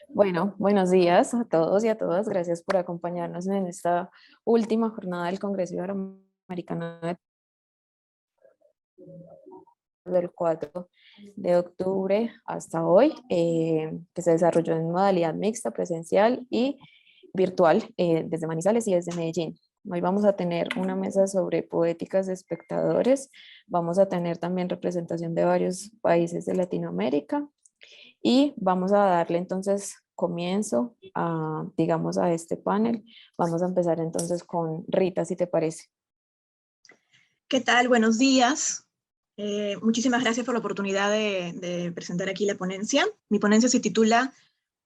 Bueno, buenos días a todos y a todas. Gracias por acompañarnos en esta última jornada del Congreso Iberoamericano del 4 de octubre hasta hoy, que se desarrolló en modalidad mixta, presencial y virtual, desde Manizales y desde Medellín. Hoy vamos a tener una mesa sobre poéticas de espectadores. Vamos a tener también representación de varios países de Latinoamérica. Y vamos a darle entonces comienzo a, digamos, a este panel. Vamos a empezar entonces con Rita, si te parece. ¿Qué tal? Buenos días. Muchísimas gracias por la oportunidad de presentar aquí la ponencia. Mi ponencia se titula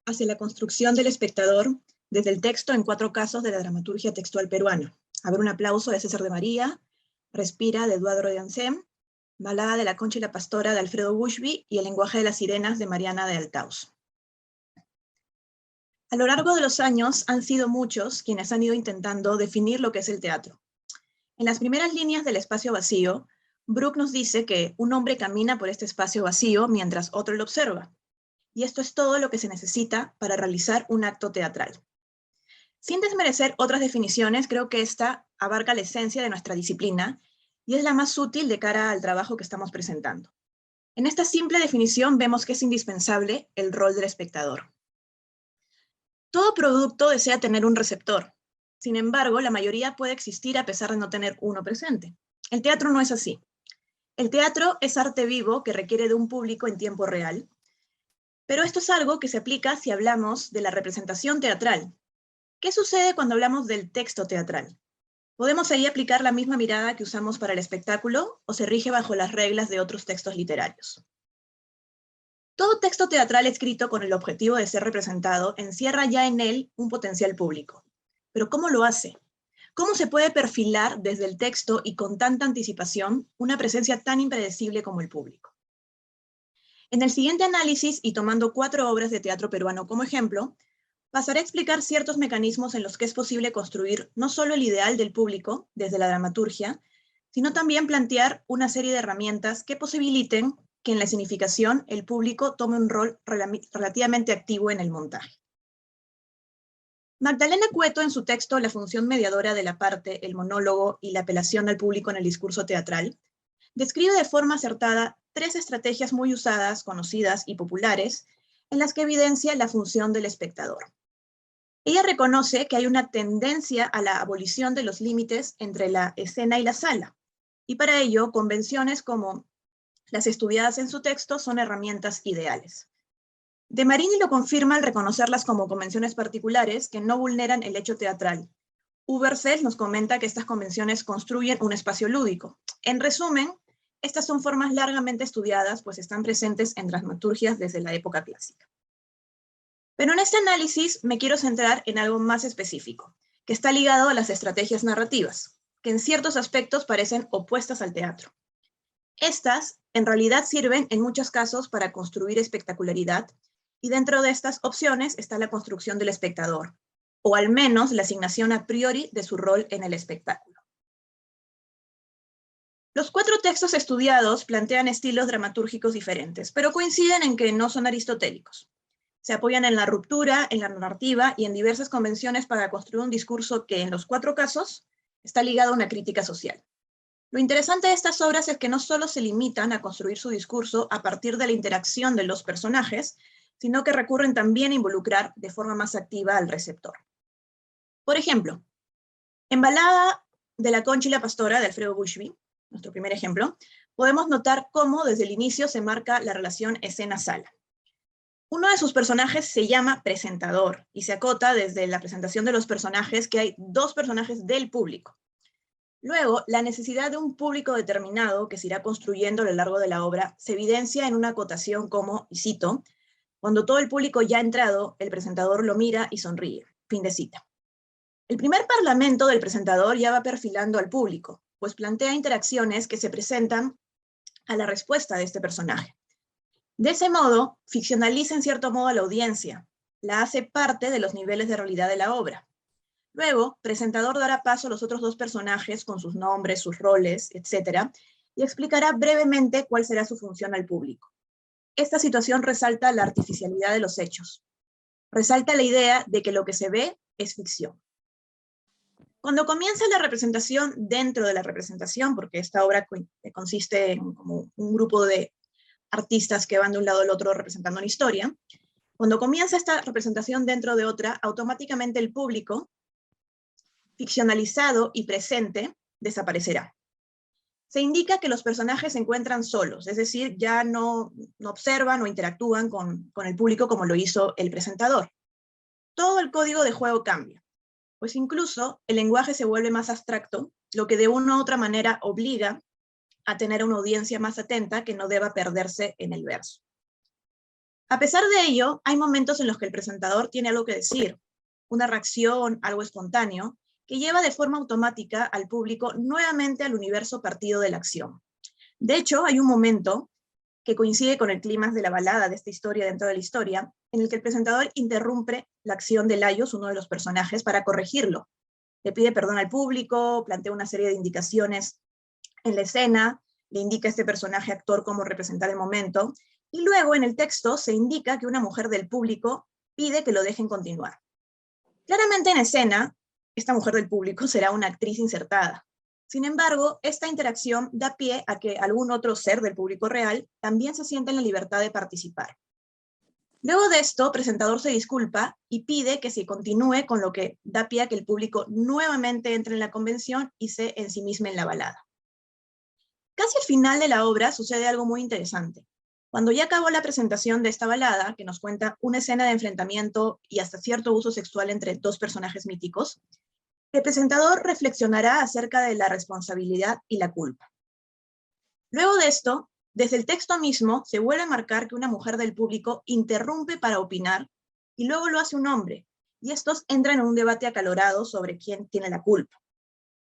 Hacia la construcción del espectador desde el texto en 4 casos de la dramaturgia textual peruana. A ver, un aplauso de César de María, Respira de Eduardo de Ansem, Balada de la Concha y la Pastora de Alfredo Bushby y El lenguaje de las sirenas de Mariana de Altaus. A lo largo de los años han sido muchos quienes han ido intentando definir lo que es el teatro. En las primeras líneas del espacio vacío, Brooke nos dice que un hombre camina por este espacio vacío mientras otro lo observa. Y esto es todo lo que se necesita para realizar un acto teatral. Sin desmerecer otras definiciones, creo que esta abarca la esencia de nuestra disciplina y es la más útil de cara al trabajo que estamos presentando. En esta simple definición vemos que es indispensable el rol del espectador. Todo producto desea tener un receptor. Sin embargo, la mayoría puede existir a pesar de no tener uno presente. El teatro no es así. El teatro es arte vivo que requiere de un público en tiempo real, pero esto es algo que se aplica si hablamos de la representación teatral. ¿Qué sucede cuando hablamos del texto teatral? ¿Podemos ahí aplicar la misma mirada que usamos para el espectáculo o se rige bajo las reglas de otros textos literarios? Todo texto teatral escrito con el objetivo de ser representado encierra ya en él un potencial público. ¿Pero cómo lo hace? ¿Cómo se puede perfilar desde el texto y con tanta anticipación una presencia tan impredecible como el público? En el siguiente análisis, y tomando 4 obras de teatro peruano como ejemplo, pasaré a explicar ciertos mecanismos en los que es posible construir no solo el ideal del público desde la dramaturgia, sino también plantear una serie de herramientas que posibiliten que en la escenificación el público tome un rol relativamente activo en el montaje. Magdalena Cueto, en su texto La función mediadora de la parte, el monólogo y la apelación al público en el discurso teatral, describe de forma acertada 3 estrategias muy usadas, conocidas y populares, en las que evidencia la función del espectador. Ella reconoce que hay una tendencia a la abolición de los límites entre la escena y la sala, y para ello convenciones como las estudiadas en su texto son herramientas ideales. De Marini lo confirma al reconocerlas como convenciones particulares que no vulneran el hecho teatral. Uberses nos comenta que estas convenciones construyen un espacio lúdico. En resumen, estas son formas largamente estudiadas, pues están presentes en dramaturgias desde la época clásica. Pero en este análisis me quiero centrar en algo más específico, que está ligado a las estrategias narrativas, que en ciertos aspectos parecen opuestas al teatro. Estas, en realidad, sirven en muchos casos para construir espectacularidad, y dentro de estas opciones está la construcción del espectador, o al menos la asignación a priori de su rol en el espectáculo. Los 4 textos estudiados plantean estilos dramatúrgicos diferentes, pero coinciden en que no son aristotélicos. Se apoyan en la ruptura, en la narrativa y en diversas convenciones para construir un discurso que, en los 4 casos, está ligado a una crítica social. Lo interesante de estas obras es que no solo se limitan a construir su discurso a partir de la interacción de los personajes, sino que recurren también a involucrar de forma más activa al receptor. Por ejemplo, en Balada de la Concha y la Pastora de Alfredo Bushby, nuestro primer ejemplo, podemos notar cómo desde el inicio se marca la relación escena-sala. Uno de sus personajes se llama presentador y se acota desde la presentación de los personajes que hay 2 personajes del público. Luego, la necesidad de un público determinado que se irá construyendo a lo largo de la obra se evidencia en una acotación como, y cito, cuando todo el público ya ha entrado, el presentador lo mira y sonríe. Fin de cita. El primer parlamento del presentador ya va perfilando al público, pues plantea interacciones que se presentan a la respuesta de este personaje. De ese modo, ficcionaliza en cierto modo a la audiencia, la hace parte de los niveles de realidad de la obra. Luego, presentador dará paso a los otros 2 personajes con sus nombres, sus roles, etc., y explicará brevemente cuál será su función al público. Esta situación resalta la artificialidad de los hechos. Resalta la idea de que lo que se ve es ficción. Cuando comienza la representación dentro de la representación, porque esta obra consiste en como un grupo de artistas que van de un lado al otro representando una historia, cuando comienza esta representación dentro de otra, automáticamente el público, ficcionalizado y presente, desaparecerá. Se indica que los personajes se encuentran solos, es decir, ya no observan o interactúan con el público como lo hizo el presentador. Todo el código de juego cambia, pues incluso el lenguaje se vuelve más abstracto, lo que de una u otra manera obliga a tener una audiencia más atenta que no deba perderse en el verso. A pesar de ello, hay momentos en los que el presentador tiene algo que decir, una reacción, algo espontáneo, que lleva de forma automática al público nuevamente al universo partido de la acción. De hecho, hay un momento que coincide con el clímax de la balada de esta historia dentro de la historia, en el que el presentador interrumpe la acción de Laios, uno de los personajes, para corregirlo. Le pide perdón al público, plantea una serie de indicaciones en la escena, le indica a este personaje actor cómo representar el momento, y luego en el texto se indica que una mujer del público pide que lo dejen continuar. Claramente en escena, esta mujer del público será una actriz insertada. Sin embargo, esta interacción da pie a que algún otro ser del público real también se sienta en la libertad de participar. Luego de esto, el presentador se disculpa y pide que se continúe, con lo que da pie a que el público nuevamente entre en la convención y se ensimisme en la balada. Casi al final de la obra sucede algo muy interesante. Cuando ya acabó la presentación de esta balada, que nos cuenta una escena de enfrentamiento y hasta cierto uso sexual entre dos personajes míticos, el presentador reflexionará acerca de la responsabilidad y la culpa. Luego de esto, desde el texto mismo se vuelve a marcar que una mujer del público interrumpe para opinar y luego lo hace un hombre, y estos entran en un debate acalorado sobre quién tiene la culpa.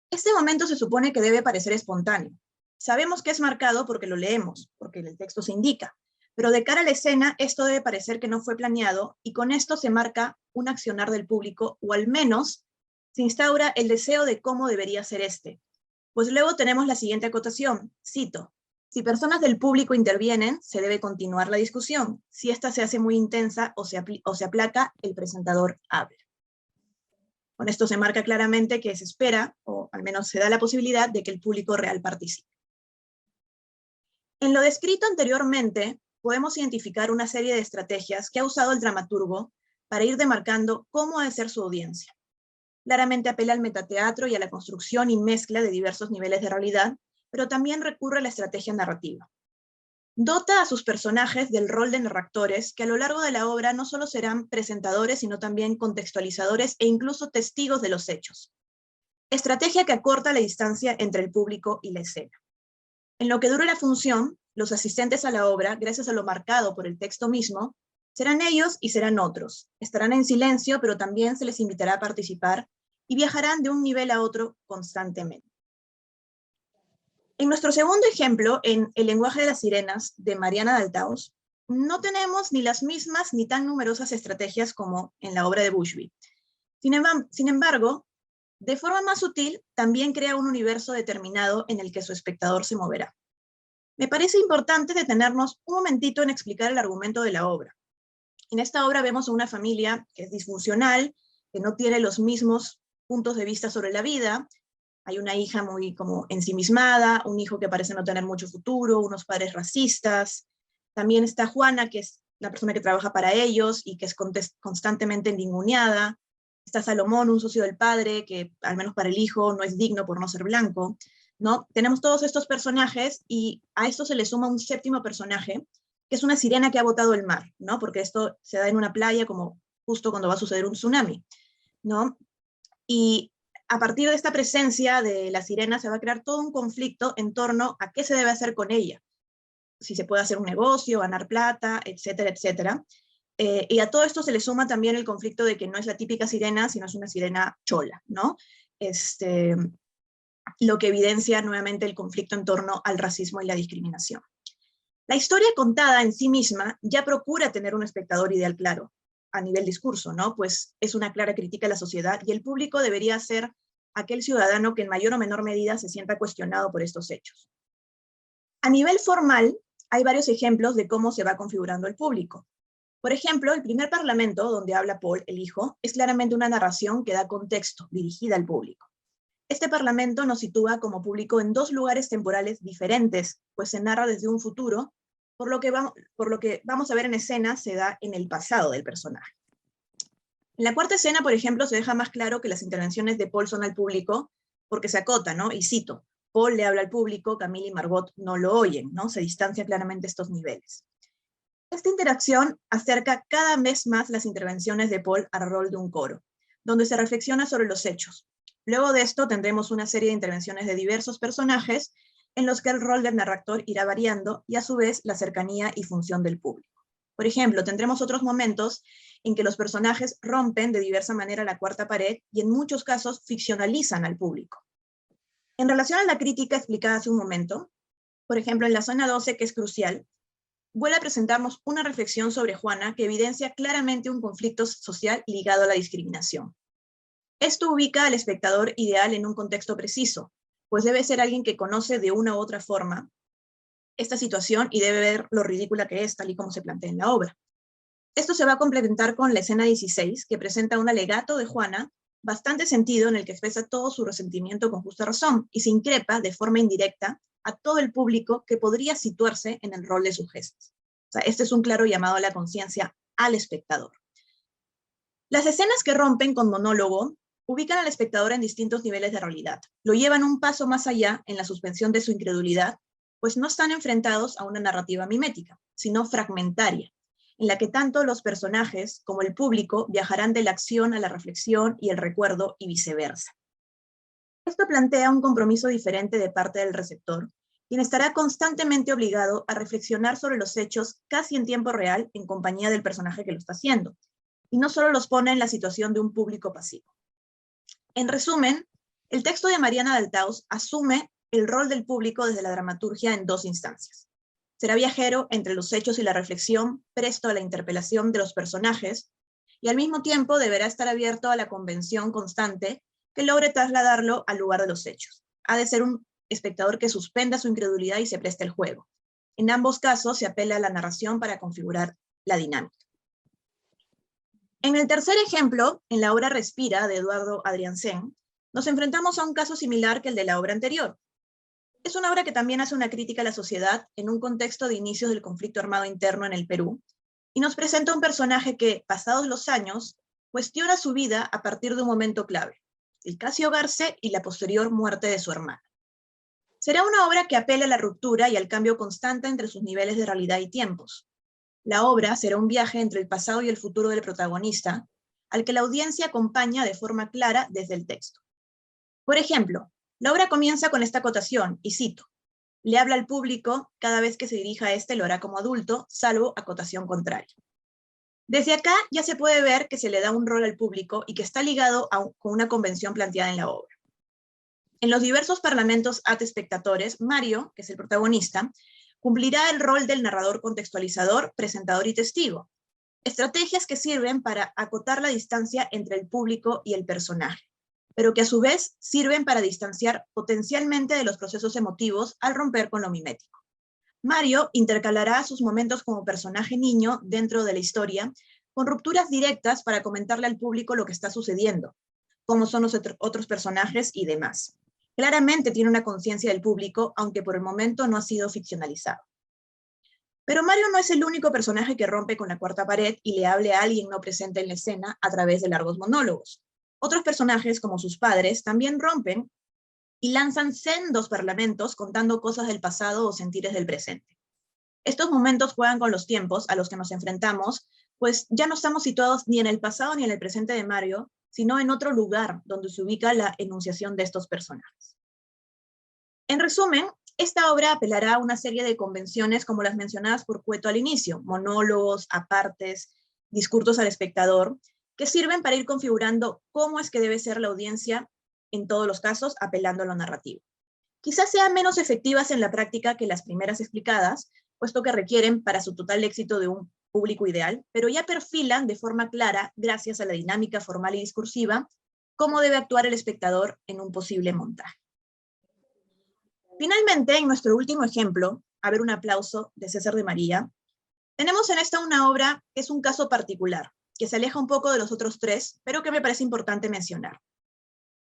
Este momento se supone que debe parecer espontáneo. Sabemos que es marcado porque lo leemos, porque el texto se indica, pero de cara a la escena esto debe parecer que no fue planeado y con esto se marca un accionar del público, o al menos se instaura el deseo de cómo debería ser este. Pues luego tenemos la siguiente acotación, cito: si personas del público intervienen, se debe continuar la discusión. Si esta se hace muy intensa o se aplaca, el presentador habla. Con esto se marca claramente que se espera, o al menos se da la posibilidad, de que el público real participe. En lo descrito anteriormente, podemos identificar una serie de estrategias que ha usado el dramaturgo para ir demarcando cómo ha de ser su audiencia. Claramente apela al metateatro y a la construcción y mezcla de diversos niveles de realidad, pero también recurre a la estrategia narrativa. Dota a sus personajes del rol de narradores que a lo largo de la obra no solo serán presentadores, sino también contextualizadores e incluso testigos de los hechos. Estrategia que acorta la distancia entre el público y la escena. En lo que dure la función, los asistentes a la obra, gracias a lo marcado por el texto mismo, serán ellos y serán otros. Estarán en silencio, pero también se les invitará a participar y viajarán de un nivel a otro constantemente. En nuestro segundo ejemplo, en El lenguaje de las sirenas, de Mariana Daltaos, no tenemos ni las mismas ni tan numerosas estrategias como en la obra de Bushby. Sin embargo, de forma más sutil, también crea un universo determinado en el que su espectador se moverá. Me parece importante detenernos un momentito en explicar el argumento de la obra. En esta obra vemos a una familia que es disfuncional, que no tiene los mismos puntos de vista sobre la vida. Hay una hija muy como ensimismada, un hijo que parece no tener mucho futuro, unos padres racistas. También está Juana, que es la persona que trabaja para ellos y que es constantemente ninguneada. Está Salomón, un socio del padre, que al menos para el hijo no es digno por no ser blanco, ¿no? Tenemos todos estos personajes y a esto se le suma un séptimo personaje, que es una sirena que ha botado el mar, ¿no? Porque esto se da en una playa como justo cuando va a suceder un tsunami, ¿no? Y a partir de esta presencia de la sirena se va a crear todo un conflicto en torno a qué se debe hacer con ella. Si se puede hacer un negocio, ganar plata, etcétera, etcétera. Y a todo esto se le suma también el conflicto de que no es la típica sirena, sino es una sirena chola, ¿no? Lo que evidencia nuevamente el conflicto en torno al racismo y la discriminación. La historia contada en sí misma ya procura tener un espectador ideal claro, a nivel discurso, ¿no? Pues es una clara crítica a la sociedad y el público debería ser aquel ciudadano que en mayor o menor medida se sienta cuestionado por estos hechos. A nivel formal, hay varios ejemplos de cómo se va configurando el público. Por ejemplo, el primer parlamento, donde habla Paul, el hijo, es claramente una narración que da contexto, dirigida al público. Este parlamento nos sitúa como público en dos lugares temporales diferentes, pues se narra desde un futuro, por lo que vamos a ver en escena se da en el pasado del personaje. En la cuarta escena, por ejemplo, se deja más claro que las intervenciones de Paul son al público, porque se acota, ¿no? Y cito, Paul le habla al público, Camille y Margot no lo oyen, ¿no? Se distancia claramente estos niveles. Esta interacción acerca cada vez más las intervenciones de Paul al rol de un coro, donde se reflexiona sobre los hechos. Luego de esto tendremos una serie de intervenciones de diversos personajes en los que el rol del narrador irá variando y a su vez la cercanía y función del público. Por ejemplo, tendremos otros momentos en que los personajes rompen de diversa manera la cuarta pared y en muchos casos ficcionalizan al público. En relación a la crítica explicada hace un momento, por ejemplo, en la zona 12, que es crucial, vuelve a presentarnos una reflexión sobre Juana que evidencia claramente un conflicto social ligado a la discriminación. Esto ubica al espectador ideal en un contexto preciso, pues debe ser alguien que conoce de una u otra forma esta situación y debe ver lo ridícula que es, tal y como se plantea en la obra. Esto se va a complementar con la escena 16, que presenta un alegato de Juana bastante sentido en el que expresa todo su resentimiento con justa razón y se increpa de forma indirecta a todo el público que podría situarse en el rol de sus gestos. O sea, este es un claro llamado a la conciencia al espectador. Las escenas que rompen con monólogo ubican al espectador en distintos niveles de realidad. Lo llevan un paso más allá en la suspensión de su incredulidad, pues no están enfrentados a una narrativa mimética, sino fragmentaria, en la que tanto los personajes como el público viajarán de la acción a la reflexión y el recuerdo y viceversa. Esto plantea un compromiso diferente de parte del receptor, quien estará constantemente obligado a reflexionar sobre los hechos casi en tiempo real en compañía del personaje que lo está haciendo, y no solo los pone en la situación de un público pasivo. En resumen, el texto de Mariana Daltaus asume el rol del público desde la dramaturgia en dos instancias. Será viajero entre los hechos y la reflexión, presto a la interpelación de los personajes, y al mismo tiempo deberá estar abierto a la convención constante que logre trasladarlo al lugar de los hechos. Ha de ser un espectador que suspenda su incredulidad y se preste al juego. En ambos casos se apela a la narración para configurar la dinámica. En el tercer ejemplo, en la obra Respira, de Eduardo Adriansen, nos enfrentamos a un caso similar que el de la obra anterior. Es una obra que también hace una crítica a la sociedad en un contexto de inicios del conflicto armado interno en el Perú, y nos presenta un personaje que, pasados los años, cuestiona su vida a partir de un momento clave, el casi ahogarse y la posterior muerte de su hermana. Será una obra que apela a la ruptura y al cambio constante entre sus niveles de realidad y tiempos. La obra será un viaje entre el pasado y el futuro del protagonista, al que la audiencia acompaña de forma clara desde el texto. Por ejemplo, la obra comienza con esta acotación, y cito, le habla al público, cada vez que se dirija a este lo hará como adulto, salvo acotación contraria. Desde acá ya se puede ver que se le da un rol al público y que está ligado con una convención planteada en la obra. En los diversos parlamentos ad spectatores, Mario, que es el protagonista, cumplirá el rol del narrador contextualizador, presentador y testigo. Estrategias que sirven para acotar la distancia entre el público y el personaje, pero que a su vez sirven para distanciar potencialmente de los procesos emotivos al romper con lo mimético. Mario intercalará sus momentos como personaje niño dentro de la historia con rupturas directas para comentarle al público lo que está sucediendo, cómo son los otros personajes y demás. Claramente tiene una conciencia del público, aunque por el momento no ha sido ficcionalizado. Pero Mario no es el único personaje que rompe con la cuarta pared y le hable a alguien no presente en la escena a través de largos monólogos. Otros personajes, como sus padres, también rompen y lanzan sendos parlamentos contando cosas del pasado o sentires del presente. Estos momentos juegan con los tiempos a los que nos enfrentamos, pues ya no estamos situados ni en el pasado ni en el presente de Mario, sino en otro lugar donde se ubica la enunciación de estos personajes. En resumen, esta obra apelará a una serie de convenciones como las mencionadas por Cueto al inicio, monólogos, apartes, discursos al espectador, que sirven para ir configurando cómo es que debe ser la audiencia en todos los casos, apelando a lo narrativo. Quizás sean menos efectivas en la práctica que las primeras explicadas, puesto que requieren para su total éxito de un público ideal, pero ya perfilan de forma clara, gracias a la dinámica formal y discursiva, cómo debe actuar el espectador en un posible montaje. Finalmente, en nuestro último ejemplo, a ver un aplauso de César de María, Tenemos en esta una obra que es un caso particular, que se aleja un poco de los otros tres, pero que me parece importante mencionar.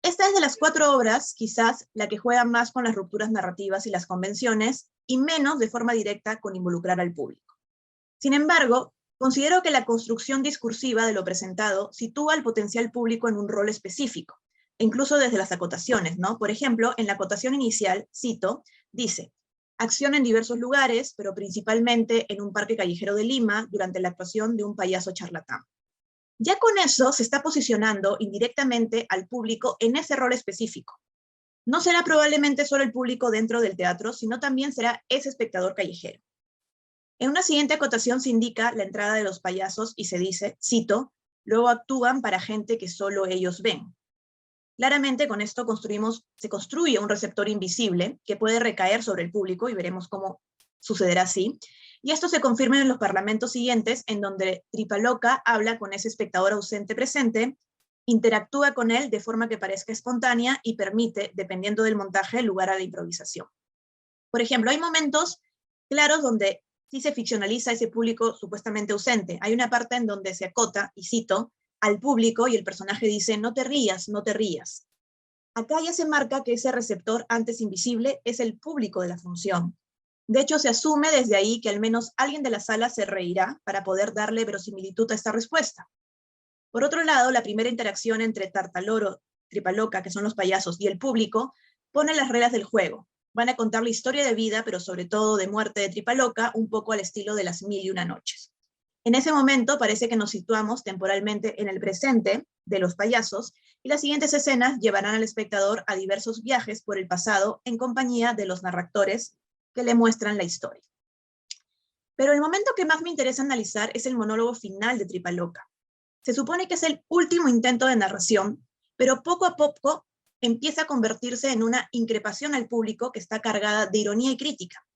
Esta es de las 4 obras, quizás la que juega más con las rupturas narrativas y las convenciones, y menos de forma directa con involucrar al público. Sin embargo, considero que la construcción discursiva de lo presentado sitúa al potencial público en un rol específico, incluso desde las acotaciones, ¿no? Por ejemplo, en la acotación inicial, cito, dice, acción en diversos lugares, pero principalmente en un parque callejero de Lima, durante la actuación de un payaso charlatán. Ya con eso se está posicionando indirectamente al público en ese rol específico. No será probablemente solo el público dentro del teatro, sino también será ese espectador callejero. En una siguiente acotación se indica la entrada de los payasos y se dice, cito, luego actúan para gente que solo ellos ven. Claramente con esto se construye un receptor invisible que puede recaer sobre el público y veremos cómo sucederá así. Y esto se confirma en los parlamentos siguientes, en donde Tripaloca habla con ese espectador ausente presente, interactúa con él de forma que parezca espontánea y permite, dependiendo del montaje, lugar a la improvisación. Por ejemplo, hay momentos claros donde sí se ficcionaliza ese público supuestamente ausente. Hay una parte en donde se acota, y cito, al público y el personaje dice, no te rías, no te rías. Acá ya se marca que ese receptor antes invisible es el público de la función. De hecho, se asume desde ahí que al menos alguien de la sala se reirá para poder darle verosimilitud a esta respuesta. Por otro lado, la primera interacción entre Tartaloro, Tripaloca, que son los payasos, y el público, pone las reglas del juego. Van a contar la historia de vida, pero sobre todo de muerte de Tripaloca, un poco al estilo de las 1001 noches. En ese momento parece que nos situamos temporalmente en el presente de los payasos, y las siguientes escenas llevarán al espectador a diversos viajes por el pasado en compañía de los narradores que le muestran la historia. Pero el momento que más me interesa analizar es el monólogo final de Tripaloca. Se supone que es el último intento de narración, pero poco a poco empieza a convertirse en una increpación al público que está cargada de ironía y crítica.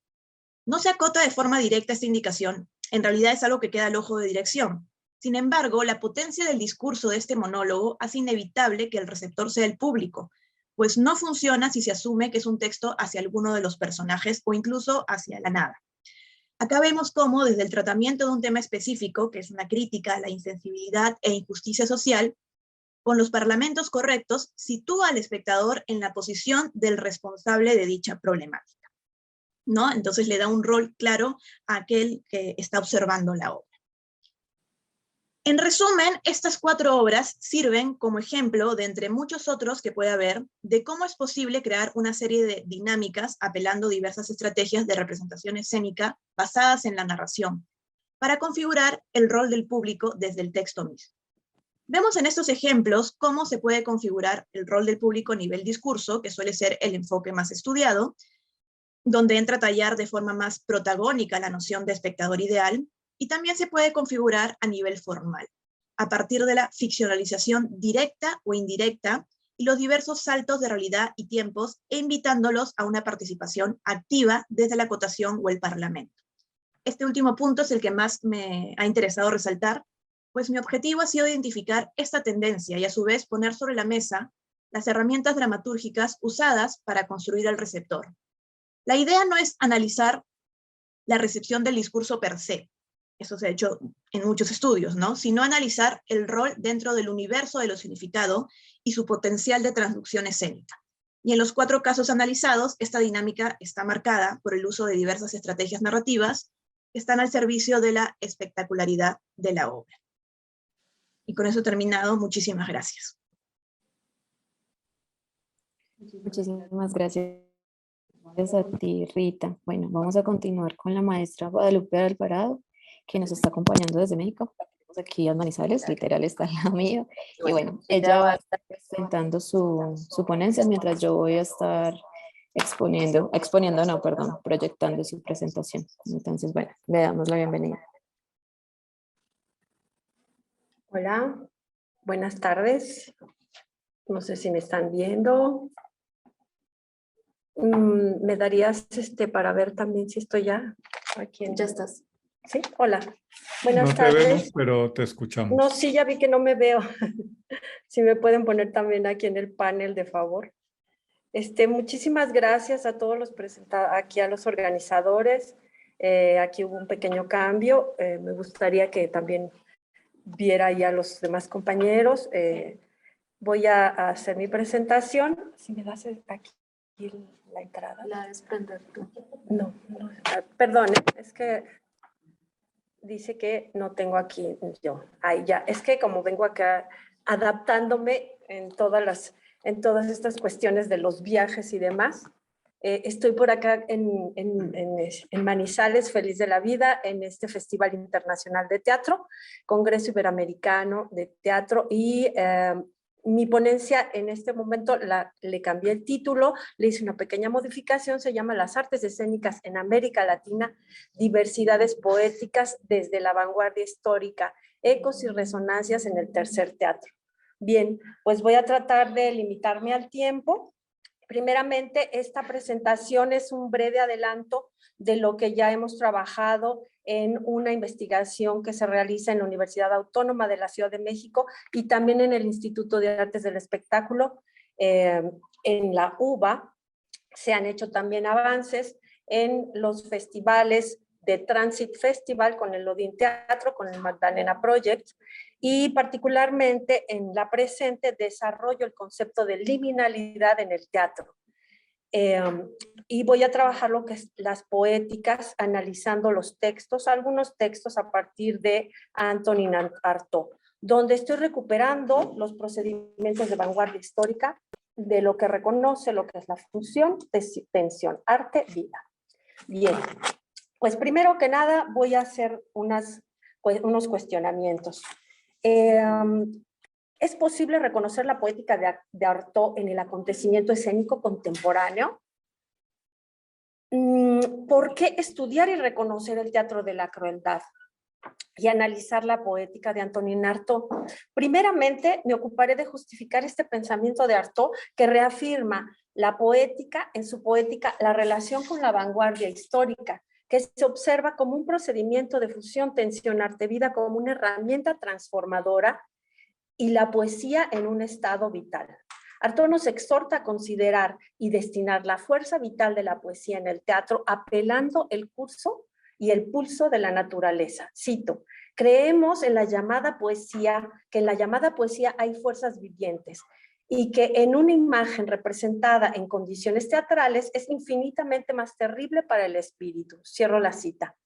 No se acota de forma directa esta indicación, en realidad es algo que queda al ojo de dirección. Sin embargo, la potencia del discurso de este monólogo hace inevitable que el receptor sea el público, pues no funciona si se asume que es un texto hacia alguno de los personajes o incluso hacia la nada. Acá vemos cómo desde el tratamiento de un tema específico, que es una crítica a la insensibilidad e injusticia social, con los parlamentos correctos, sitúa al espectador en la posición del responsable de dicha problemática, ¿no? Entonces le da un rol claro a aquel que está observando la obra. En resumen, estas 4 obras sirven como ejemplo de entre muchos otros que puede haber de cómo es posible crear una serie de dinámicas apelando diversas estrategias de representación escénica basadas en la narración, para configurar el rol del público desde el texto mismo. Vemos en estos ejemplos cómo se puede configurar el rol del público a nivel discurso, que suele ser el enfoque más estudiado, donde entra a tallar de forma más protagónica la noción de espectador ideal, y también se puede configurar a nivel formal, a partir de la ficcionalización directa o indirecta y los diversos saltos de realidad y tiempos, e invitándolos a una participación activa desde la acotación o el parlamento. Este último punto es el que más me ha interesado resaltar, pues mi objetivo ha sido identificar esta tendencia y a su vez poner sobre la mesa las herramientas dramatúrgicas usadas para construir el receptor. La idea no es analizar la recepción del discurso per se, eso se ha hecho en muchos estudios, ¿no? Sino analizar el rol dentro del universo de lo significado y su potencial de transducción escénica. Y en los 4 casos analizados, esta dinámica está marcada por el uso de diversas estrategias narrativas que están al servicio de la espectacularidad de la obra. Y con eso he terminado. Muchísimas gracias. Muchísimas gracias a ti, Rita. Bueno, vamos a continuar con la maestra Guadalupe Alvarado, que nos está acompañando desde México. Tenemos aquí a Manizales, literal está al lado mío. Y bueno, ella va a estar presentando su ponencia mientras yo voy a estar proyectando su presentación. Entonces, bueno, le damos la bienvenida. Hola, buenas tardes. No sé si me están viendo. ¿Me darías para ver también si estoy ya aquí? Ya estás. Sí, hola. Buenas No te tardes. vemos, pero te escuchamos. No, sí, ya vi que no me veo. Si me pueden poner también aquí en el panel, de favor. Muchísimas gracias a todos los aquí a los organizadores. Aquí hubo un pequeño cambio. Me gustaría que también viera ya los demás compañeros. Voy a hacer mi presentación. Si me das aquí la entrada. La desprender tú. No, perdón, es que dice que no tengo aquí yo. Ahí ya, es que como vengo acá adaptándome en todas estas cuestiones de los viajes y demás, estoy por acá en Manizales, feliz de la vida, en este Festival Internacional de Teatro, Congreso Iberoamericano de Teatro, y mi ponencia en este momento le cambié el título, le hice una pequeña modificación, se llama Las artes escénicas en América Latina, diversidades poéticas desde la vanguardia histórica, ecos y resonancias en el tercer teatro. Bien, pues voy a tratar de limitarme al tiempo. Primeramente, esta presentación es un breve adelanto de lo que ya hemos trabajado en una investigación que se realiza en la Universidad Autónoma de la Ciudad de México y también en el Instituto de Artes del Espectáculo, en la UBA. Se han hecho también avances en los festivales de Transit Festival con el Odin Teatro, con el Magdalena Project, y particularmente en la presente desarrollo el concepto de liminalidad en el teatro. Y voy a trabajar lo que es las poéticas, analizando los textos, algunos textos a partir de Antonin Artaud, donde estoy recuperando los procedimientos de vanguardia histórica de lo que reconoce lo que es la función, tensión, arte, vida. Bien, pues primero que nada voy a hacer unos cuestionamientos. ¿Es posible reconocer la poética de Artaud en el acontecimiento escénico contemporáneo? ¿Por qué estudiar y reconocer el teatro de la crueldad y analizar la poética de Antonin Artaud? Primeramente, me ocuparé de justificar este pensamiento de Artaud que reafirma la poética, en su poética, la relación con la vanguardia histórica, que se observa como un procedimiento de fusión, tensión, arte, vida, como una herramienta transformadora, y la poesía en un estado vital. Artaud nos exhorta a considerar y destinar la fuerza vital de la poesía en el teatro, apelando el curso y el pulso de la naturaleza. Cito: creemos en la llamada poesía, que en la llamada poesía hay fuerzas vivientes y que en una imagen representada en condiciones teatrales es infinitamente más terrible para el espíritu. Cierro la cita.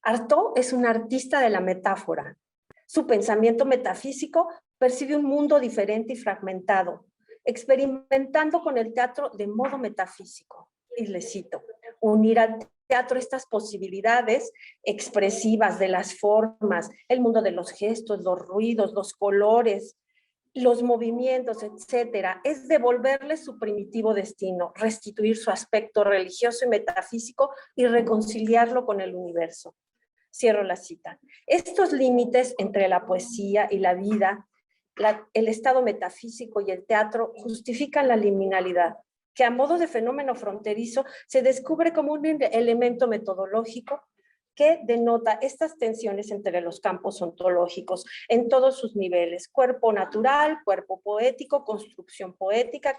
Artaud es un artista de la metáfora. Su pensamiento metafísico percibe un mundo diferente y fragmentado, experimentando con el teatro de modo metafísico. Y le cito: unir al teatro estas posibilidades expresivas de las formas, el mundo de los gestos, los ruidos, los colores, los movimientos, etcétera, es devolverle su primitivo destino, restituir su aspecto religioso y metafísico y reconciliarlo con el universo. Cierro la cita. Estos límites entre la poesía y la vida, el estado metafísico y el teatro justifican la liminalidad, que a modo de fenómeno fronterizo se descubre como un elemento metodológico que denota estas tensiones entre los campos ontológicos en todos sus niveles: cuerpo natural, cuerpo poético, construcción poética,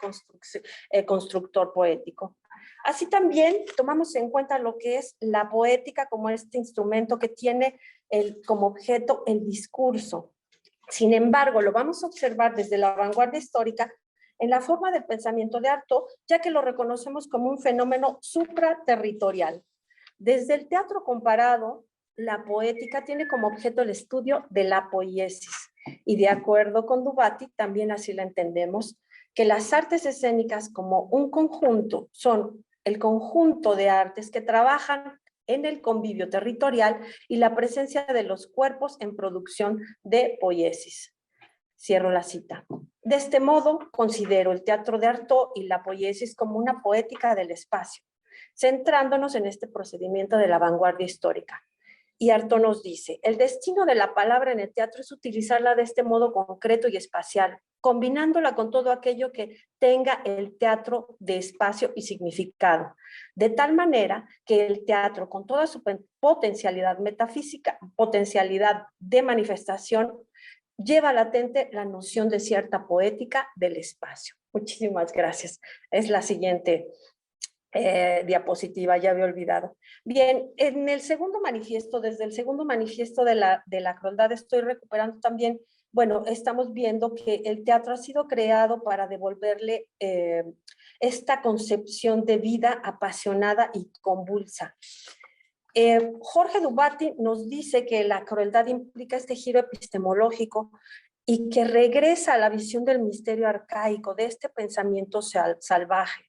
constructor poético. Así también tomamos en cuenta lo que es la poética como este instrumento que tiene como objeto el discurso. Sin embargo, lo vamos a observar desde la vanguardia histórica en la forma del pensamiento de Artaud, ya que lo reconocemos como un fenómeno supraterritorial. Desde el teatro comparado, la poética tiene como objeto el estudio de la poiesis, y de acuerdo con Dubati, también así la entendemos, que las artes escénicas como un conjunto son el conjunto de artes que trabajan en el convivio territorial y la presencia de los cuerpos en producción de poiesis. Cierro la cita. De este modo, considero el teatro de Artaud y la poiesis como una poética del espacio, centrándonos en este procedimiento de la vanguardia histórica. Y Artaud nos dice: el destino de la palabra en el teatro es utilizarla de este modo concreto y espacial, combinándola con todo aquello que tenga el teatro de espacio y significado, de tal manera que el teatro, con toda su potencialidad metafísica, potencialidad de manifestación, lleva latente la noción de cierta poética del espacio. Muchísimas gracias. Es la siguiente diapositiva, ya había olvidado. Bien, en el segundo manifiesto, desde el segundo manifiesto de la crueldad, estoy recuperando también, bueno, estamos viendo que el teatro ha sido creado para devolverle esta concepción de vida apasionada y convulsa. Jorge Dubati nos dice que la crueldad implica este giro epistemológico y que regresa a la visión del misterio arcaico, de este pensamiento salvaje.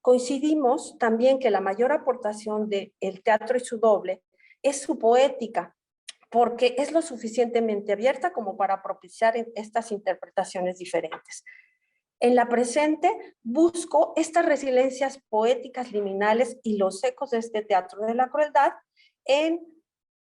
Coincidimos también que la mayor aportación del teatro y su doble es su poética, porque es lo suficientemente abierta como para propiciar estas interpretaciones diferentes. En la presente busco estas resiliencias poéticas liminales y los ecos de este teatro de la crueldad en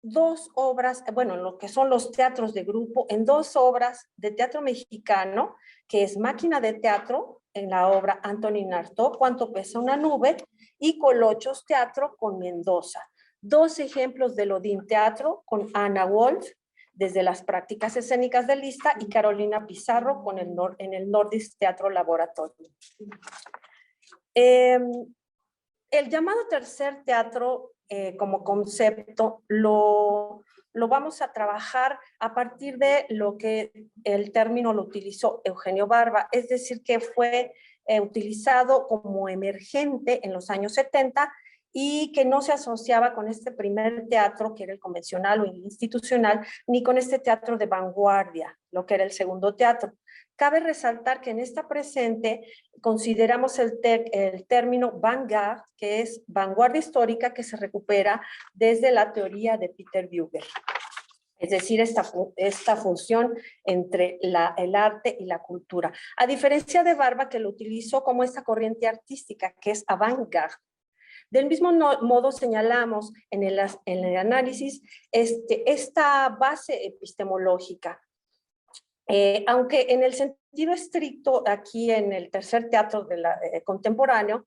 dos obras, bueno, lo que son los teatros de grupo, en dos obras de teatro mexicano, que es Máquina de Teatro, en la obra Antonín Artaud, Cuánto pesa una nube, y Colochos Teatro con Mendoza. Dos ejemplos del Odín Teatro con Ana Wolf, desde las prácticas escénicas de Lista, y Carolina Pizarro con en el Nordisk Teatro Laboratorio. El llamado tercer teatro como concepto lo vamos a trabajar a partir de lo que el término lo utilizó Eugenio Barba, es decir, que fue utilizado como emergente en los años 70 y que no se asociaba con este primer teatro, que era el convencional o el institucional, ni con este teatro de vanguardia, lo que era el segundo teatro. Cabe resaltar que en esta presente consideramos el término vanguard, que es vanguardia histórica, que se recupera desde la teoría de Peter Bruegel. Es decir, esta función entre el arte y la cultura. A diferencia de Barba, que lo utilizó como esta corriente artística, que es avant-garde. Del mismo modo señalamos en el análisis esta base epistemológica. Aunque en el sentido estricto, aquí en el tercer teatro contemporáneo,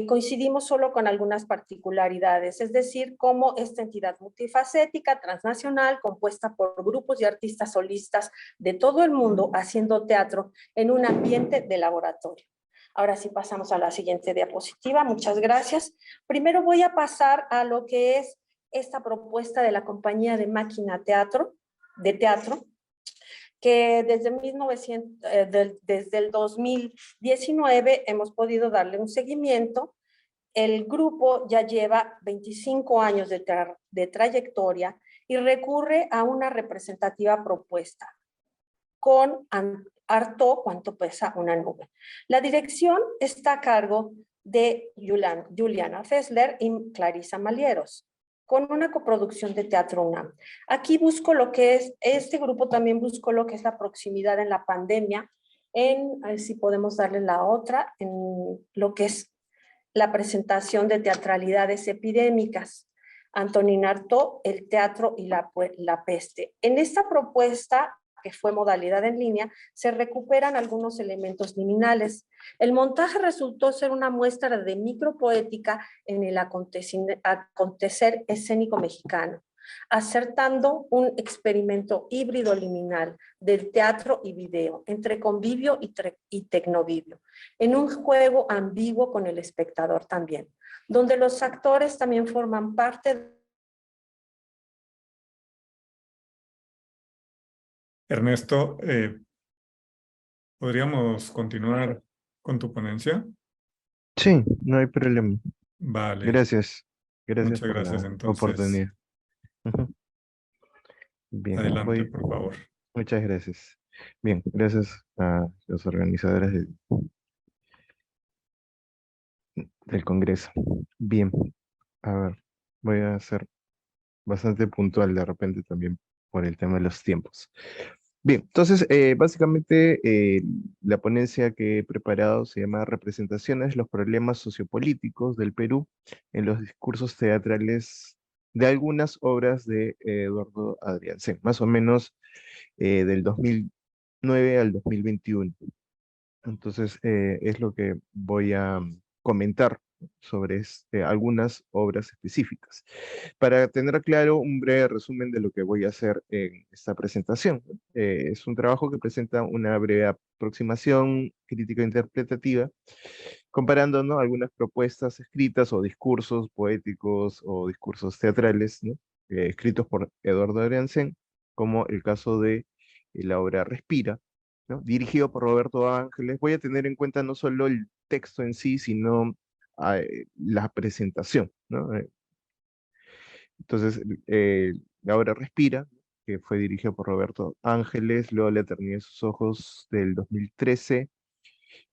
coincidimos solo con algunas particularidades, es decir, como esta entidad multifacética, transnacional, compuesta por grupos y artistas solistas de todo el mundo haciendo teatro en un ambiente de laboratorio. Ahora sí pasamos a la siguiente diapositiva, muchas gracias. Primero voy a pasar a lo que es esta propuesta de la compañía de Máquina de Teatro, que desde el 2019 hemos podido darle un seguimiento. El grupo ya lleva 25 años de trayectoria y recurre a una representativa propuesta con Artaud, Cuánto pesa una nube. La dirección está a cargo de Juliana Fessler y Clarisa Malieros, con una coproducción de Teatro UNAM. Aquí busco lo que es, este grupo también buscó lo que es la proximidad en la pandemia, a ver si podemos darle la otra, en lo que es la presentación de teatralidades epidémicas. Antonín Artaud, el teatro y la peste. En esta propuesta, que fue modalidad en línea, se recuperan algunos elementos liminales. El montaje resultó ser una muestra de micropoética en el acontecer escénico mexicano, acertando un experimento híbrido liminal del teatro y video, entre convivio y tecnovivio, en un juego ambiguo con el espectador también, donde los actores también forman parte. Ernesto, ¿podríamos continuar con tu ponencia? Sí, no hay problema. Vale, Gracias. Gracias muchas por gracias. la Entonces, oportunidad. Ujú. Bien, adelante, por favor. muchas gracias. Bien, gracias a los organizadores del Congreso. Bien, a ver, voy a ser bastante puntual de repente también por el tema de los tiempos. Bien, entonces, básicamente la ponencia que he preparado se llama Representaciones, los problemas sociopolíticos del Perú en los discursos teatrales de algunas obras de Eduardo Adrianzen, más o menos del 2009 al 2021. Entonces, es lo que voy a comentar sobre algunas obras específicas. Para tener claro un breve resumen de lo que voy a hacer en esta presentación, ¿no? Es un trabajo que presenta una breve aproximación crítica interpretativa, comparando, ¿no?, algunas propuestas escritas o discursos poéticos o discursos teatrales, ¿no?, escritos por Eduardo Adrianzen, como el caso de la obra Respira, ¿no?, dirigido por Roberto Ángeles. Voy a tener en cuenta no solo el texto en sí, sino la presentación, ¿no? Entonces, la obra Respira, que fue dirigido por Roberto Ángeles, luego La eternidad de sus ojos del 2013,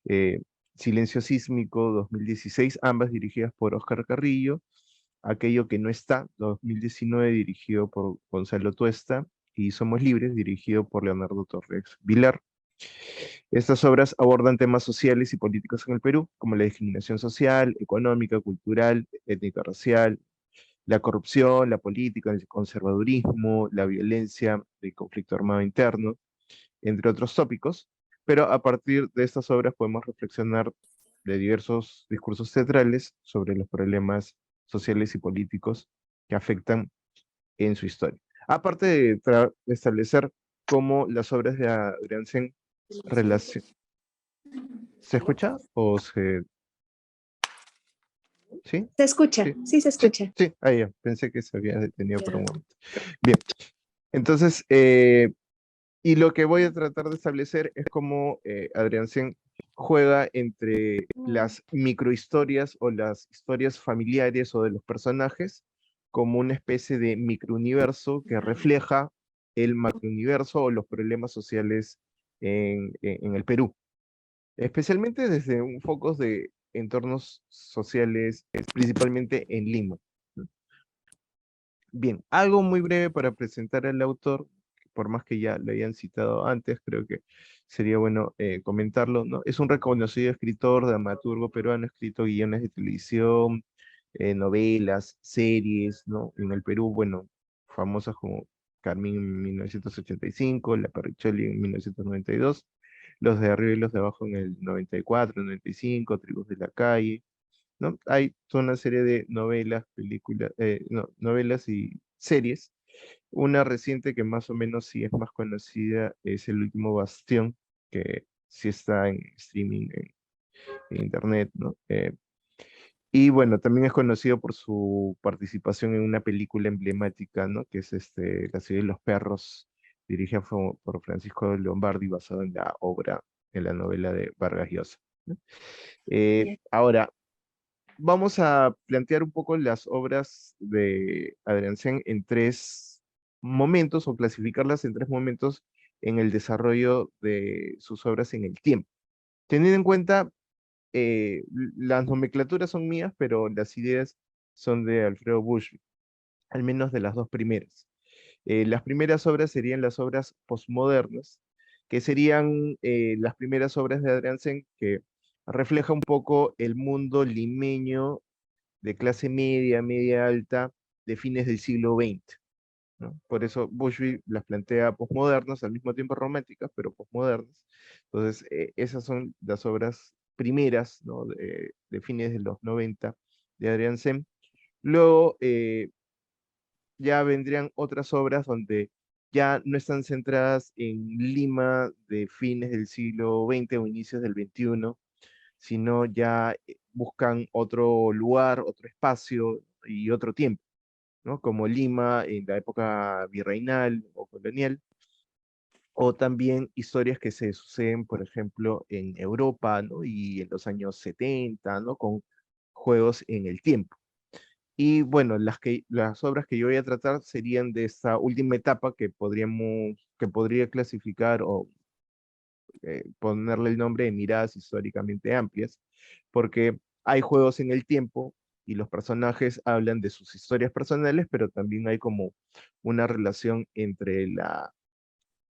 eh, Silencio sísmico 2016, ambas dirigidas por Óscar Carrillo, Aquello que no está, 2019, dirigido por Gonzalo Tuesta, y Somos Libres, dirigido por Leonardo Torres Vilar. Estas obras abordan temas sociales y políticos en el Perú, como la discriminación social, económica, cultural, étnico-racial, la corrupción, la política, el conservadurismo, la violencia, el conflicto armado interno, entre otros tópicos, pero a partir de estas obras podemos reflexionar de diversos discursos teatrales sobre los problemas sociales y políticos que afectan en su historia. Aparte de establecer cómo las obras de Adrianzen relacionan... ¿Se escucha o se...? ¿Sí? Se escucha, Sí, sí se sí, escucha. sí. Ahí ya, pensé que se había detenido por un momento. Bien, entonces, y lo que voy a tratar de establecer es cómo Adrianzen juega entre las microhistorias o las historias familiares o de los personajes como una especie de microuniverso que refleja el macrouniverso o los problemas sociales en el Perú, especialmente desde un foco de entornos sociales, principalmente en Lima. Bien, algo muy breve para presentar al autor, por más que ya lo hayan citado antes, creo que sería bueno comentarlo, ¿no? Es un reconocido escritor, dramaturgo peruano, ha escrito guiones de televisión, novelas, series, ¿no? En el Perú, bueno, famosas como Carmín en 1985, La Perricholi en 1992, Los de arriba y los de abajo en el 94, 95, Tribus de la calle, ¿no? Hay toda una serie de novelas, películas, no, novelas y series. Una reciente que más o menos sí es más conocida es El último bastión, que sí está en streaming, en internet, ¿no? Y bueno, también es conocido por su participación en una película emblemática, ¿no?, que es La ciudad de los perros, dirigida por Francisco Lombardi, basado en la obra, en la novela de Vargas Llosa, ¿no? Ahora, vamos a plantear un poco las obras de Adrianzen en tres momentos, o clasificarlas en tres momentos en el desarrollo de sus obras en el tiempo. Teniendo en cuenta, las nomenclaturas son mías, pero las ideas son de Alfredo Bushby, al menos de las dos primeras. Las primeras obras serían las obras postmodernas, que serían las primeras obras de Adrianzen que refleja un poco el mundo limeño de clase media, media alta, de fines del siglo XX, ¿no? Por eso Bushby las plantea posmodernas, al mismo tiempo románticas, pero posmodernas. Entonces, esas son las obras primeras, ¿no?, de fines de los 90 de Adrián Sem. Luego ya vendrían otras obras donde ya no están centradas en Lima de fines del siglo XX o inicios del XXI, sino ya buscan otro lugar, otro espacio y otro tiempo, ¿no? Como Lima en la época virreinal o colonial, o también historias que se suceden, por ejemplo, en Europa, ¿no?, y en los años 70, ¿no?, con juegos en el tiempo. Y bueno, las obras que yo voy a tratar serían de esta última etapa que podría clasificar o ponerle el nombre de miradas históricamente amplias, porque hay juegos en el tiempo y los personajes hablan de sus historias personales, pero también hay como una relación entre la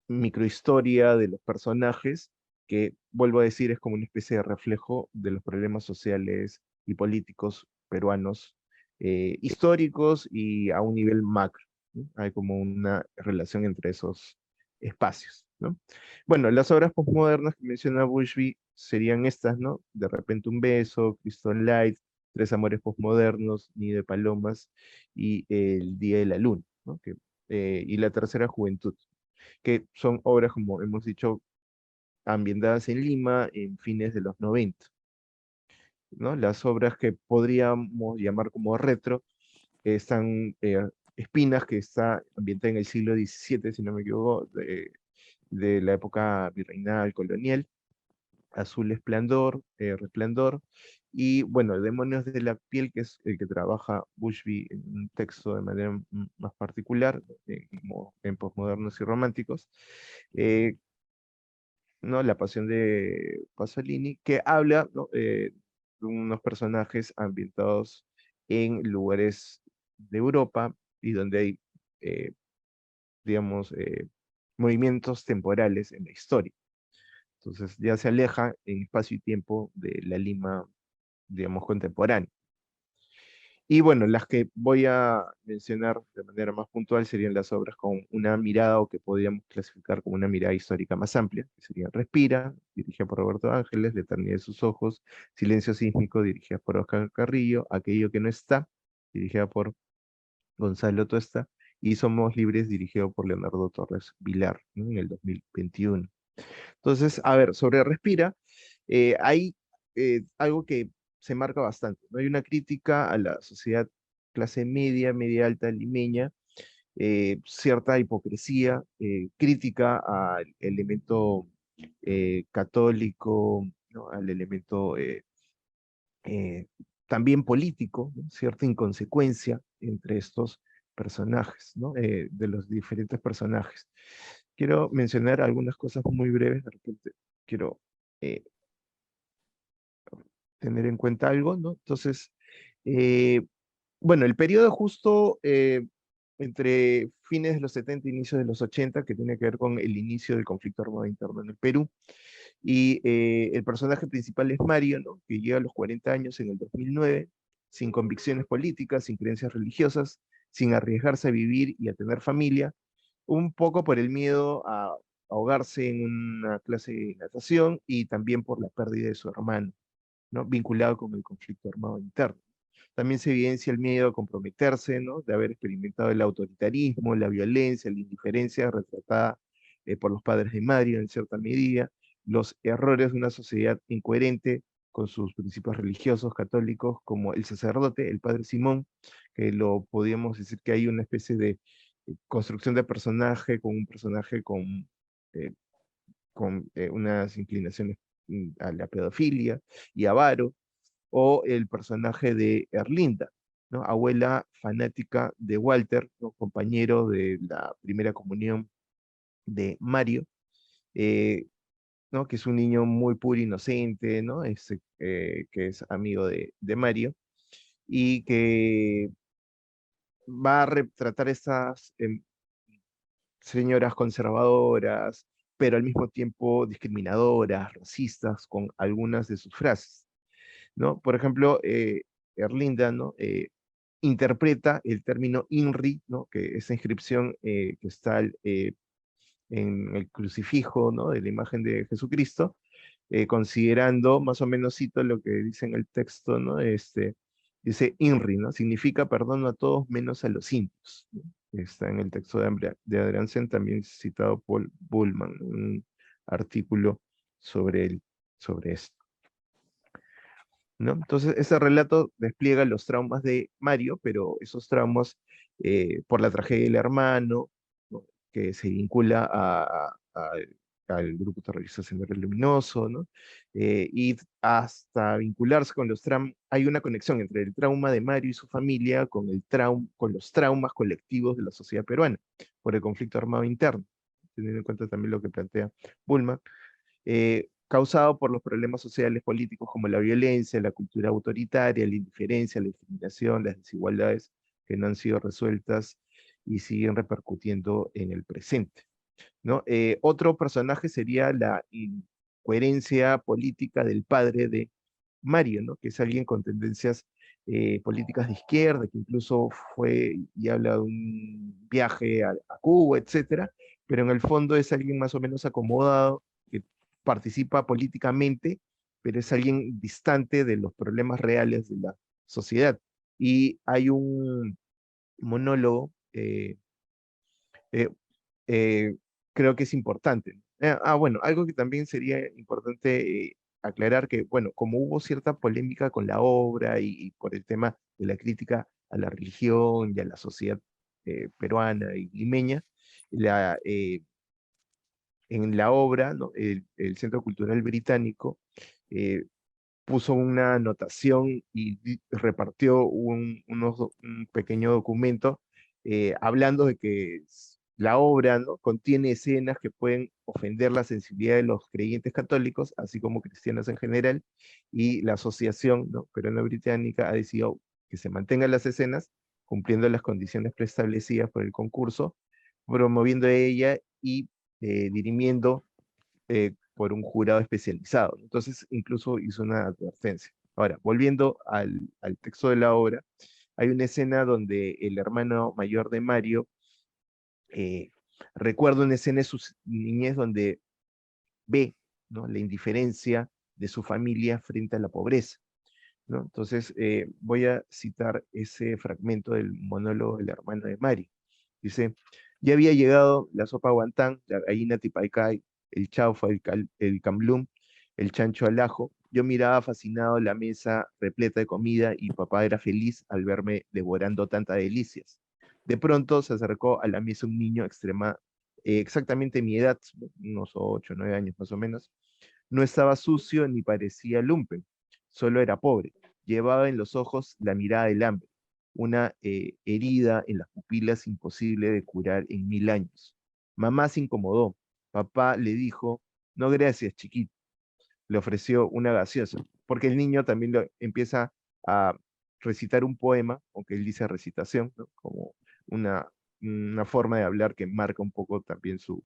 microhistoria de los personajes, que vuelvo a decir es como una especie de reflejo de los problemas sociales y políticos peruanos, históricos y a un nivel macro, ¿no? Hay como una relación entre esos espacios, ¿no? Bueno, las obras postmodernas que menciona Bushby serían estas, ¿no? De repente un beso, Crystal Light, Tres amores posmodernos, Nido de palomas y El día de la luna, ¿no? Y la tercera, Juventud, que son obras, como hemos dicho, ambientadas en Lima en fines de los 90, ¿no? Las obras que podríamos llamar como retro están Espinas, que está ambientada en el siglo XVII, si no me equivoco, de la época virreinal colonial. Azul Esplendor, Resplandor, y bueno, Demonios de la piel, que es el que trabaja Bushby en un texto de manera más particular, como en posmodernos y románticos, eh, ¿no? La pasión de Pasolini, que habla, ¿no? De unos personajes ambientados en lugares de Europa y donde hay, eh, digamos, movimientos temporales en la historia. Entonces ya se aleja en espacio y tiempo de la Lima, digamos, contemporánea. Y bueno, las que voy a mencionar de manera más puntual serían las obras con una mirada, o que podríamos clasificar como una mirada histórica más amplia, que serían Respira, dirigida por Roberto Ángeles, La eternidad de sus ojos, Silencio sísmico, dirigida por Oscar Carrillo, Aquello que no está, dirigida por Gonzalo Tuesta, y Somos libres, dirigido por Leonardo Torres Vilar, ¿no? En el 2021. Entonces, a ver, sobre Respira, hay algo que se marca bastante, ¿no? Hay una crítica a la sociedad clase media, media alta limeña, cierta hipocresía, crítica al elemento católico, ¿no? Al elemento eh, también político, ¿no? Cierta inconsecuencia entre estos personajes, ¿no? De los diferentes personajes. Quiero mencionar algunas cosas muy breves, de repente quiero eh, tener en cuenta algo, ¿no? Entonces, eh, bueno, el periodo justo entre fines de los 70 e inicios de los 80, que tiene que ver con el inicio del conflicto armado interno en el Perú, y el personaje principal es Mario, ¿no? Que llega a los 40 años en el 2009, sin convicciones políticas, sin creencias religiosas, sin arriesgarse a vivir y a tener familia, un poco por el miedo a ahogarse en una clase de natación y también por la pérdida de su hermano, ¿no? Vinculado con el conflicto armado interno. También se evidencia el miedo a comprometerse, ¿no? De haber experimentado el autoritarismo, la violencia, la indiferencia retratada por los padres de Mario en cierta medida, los errores de una sociedad incoherente con sus principios religiosos católicos, como el sacerdote, el padre Simón, que lo podríamos decir que hay una especie de construcción de personaje, con un personaje eh, con unas inclinaciones a la pedofilia y avaro, o el personaje de Erlinda, ¿no? Abuela fanática de Walter, ¿no? Compañero de la primera comunión de Mario, ¿no? Que es un niño muy puro, inocente, ¿no? Que es amigo de Mario, y que va a retratar estas señoras conservadoras, pero al mismo tiempo discriminadoras, racistas, con algunas de sus frases, ¿no? Por ejemplo, Erlinda, ¿no? Interpreta el término INRI, ¿no? Que esa inscripción que está en el crucifijo, ¿no? De la imagen de Jesucristo, considerando, más o menos cito lo que dice en el texto, ¿no? Dice INRI, ¿no? Significa perdono a todos menos a los indios, ¿no? Está en el texto de Adriansen, también citado por Bullman, un artículo sobre esto, ¿no? Entonces, ese relato despliega los traumas de Mario, pero esos traumas por la tragedia del hermano, ¿no? Que se vincula al grupo terrorista Sendero Luminoso, ¿no? Y hasta vincularse con los traumas, hay una conexión entre el trauma de Mario y su familia con con los traumas colectivos de la sociedad peruana por el conflicto armado interno, teniendo en cuenta también lo que plantea Bullman, causado por los problemas sociales políticos como la violencia, la cultura autoritaria, la indiferencia, la discriminación, las desigualdades que no han sido resueltas y siguen repercutiendo en el presente, ¿no? Otro personaje sería la incoherencia política del padre de Mario, ¿no? Que es alguien con tendencias políticas de izquierda, que incluso fue y habla de un viaje a Cuba, etcétera, pero en el fondo es alguien más o menos acomodado, que participa políticamente, pero es alguien distante de los problemas reales de la sociedad. Y hay un monólogo, eh, eh, creo que es importante. Bueno, algo que también sería importante aclarar que, bueno, como hubo cierta polémica con la obra y por el tema de la crítica a la religión y a la sociedad peruana y limeña, la, en la obra, ¿no? El Centro Cultural Británico eh, puso una anotación y repartió un pequeño documento hablando de que la obra, ¿no? Contiene escenas que pueden ofender la sensibilidad de los creyentes católicos, así como cristianos en general, y la asociación, ¿no? peruano-británica ha decidido que se mantengan las escenas, cumpliendo las condiciones preestablecidas por el concurso, promoviendo ella y dirimiendo por un jurado especializado. Entonces, incluso hizo una advertencia. Ahora, volviendo al texto de la obra, hay una escena donde el hermano mayor de Mario eh, recuerda una escena de su niñez donde ve, ¿no? la indiferencia de su familia frente a la pobreza, ¿no? Entonces, voy a citar ese fragmento del monólogo del hermano de Mario. Dice, ya había llegado la sopa guantán, la gallina tipaicay, el chaufa, el camblum, el chancho al ajo. Yo miraba fascinado la mesa repleta de comida y papá era feliz al verme devorando tantas delicias. De pronto se acercó a la mesa un niño exactamente mi edad, unos 8 9 años más o menos. No estaba sucio ni parecía lumpen, solo era pobre. Llevaba en los ojos la mirada del hambre, una herida en las pupilas imposible de curar en 1000 años. Mamá se incomodó. Papá le dijo, no gracias, chiquito. Le ofreció una gaseosa, porque el niño también empieza a recitar un poema, aunque él dice recitación, ¿no? Como una, una forma de hablar que marca un poco también su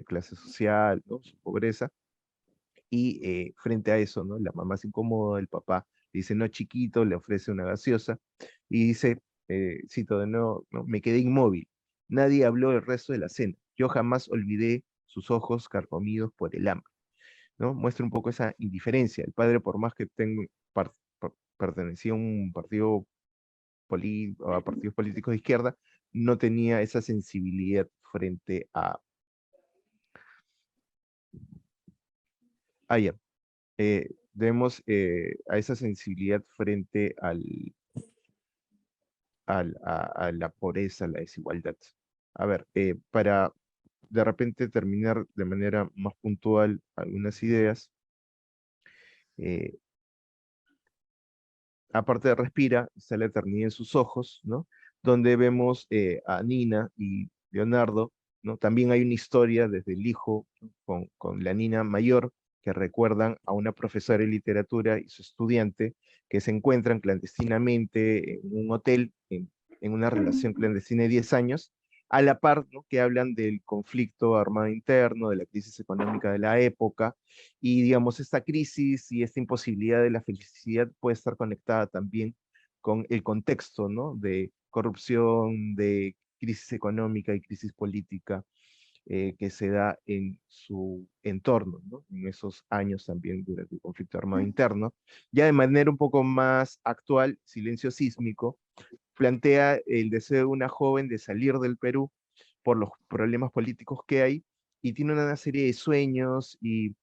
clase social, ¿no? Su pobreza. Y frente a eso, ¿no? La mamá se incomoda, el papá le dice, no, chiquito, le ofrece una gaseosa, y dice, cito de nuevo, ¿no? Me quedé inmóvil. Nadie habló el resto de la cena. Yo jamás olvidé sus ojos carcomidos por el hambre, ¿no? Muestra un poco esa indiferencia. El padre, por más que pertenecía a un partido a partidos políticos de izquierda, no tenía esa sensibilidad frente ya. Vemos a esa sensibilidad frente a la pobreza, a la desigualdad. A ver, para de repente terminar de manera más puntual algunas ideas, eh, aparte de Respira, está La eternidad en sus ojos, ¿no? Donde vemos a Nina y Leonardo, ¿no? También hay una historia desde el hijo, ¿no? con la Nina mayor, que recuerdan a una profesora de literatura y su estudiante, que se encuentran clandestinamente en un hotel, en una relación clandestina de 10 años, a la par, ¿no? que hablan del conflicto armado interno, de la crisis económica de la época, y digamos, esta crisis y esta imposibilidad de la felicidad puede estar conectada también con el contexto, ¿no? De corrupción, de crisis económica y crisis política que se da en su entorno, ¿no? En esos años también durante el conflicto armado interno. Ya de manera un poco más actual, Silencio Sísmico plantea el deseo de una joven de salir del Perú por los problemas políticos que hay y tiene una serie de sueños y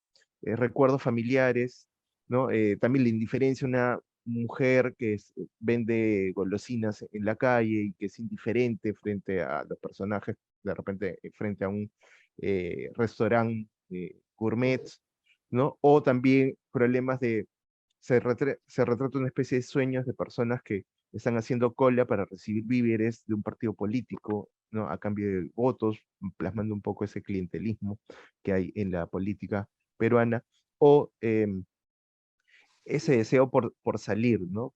recuerdos familiares, ¿no? También la indiferencia, una mujer que vende golosinas en la calle y que es indiferente frente a los personajes, de repente frente a un restaurante gourmet, ¿no? O también problemas se retrata una especie de sueños de personas que están haciendo cola para recibir víveres de un partido político, ¿no? A cambio de votos, plasmando un poco ese clientelismo que hay en la política peruana, o ese deseo por salir, ¿no?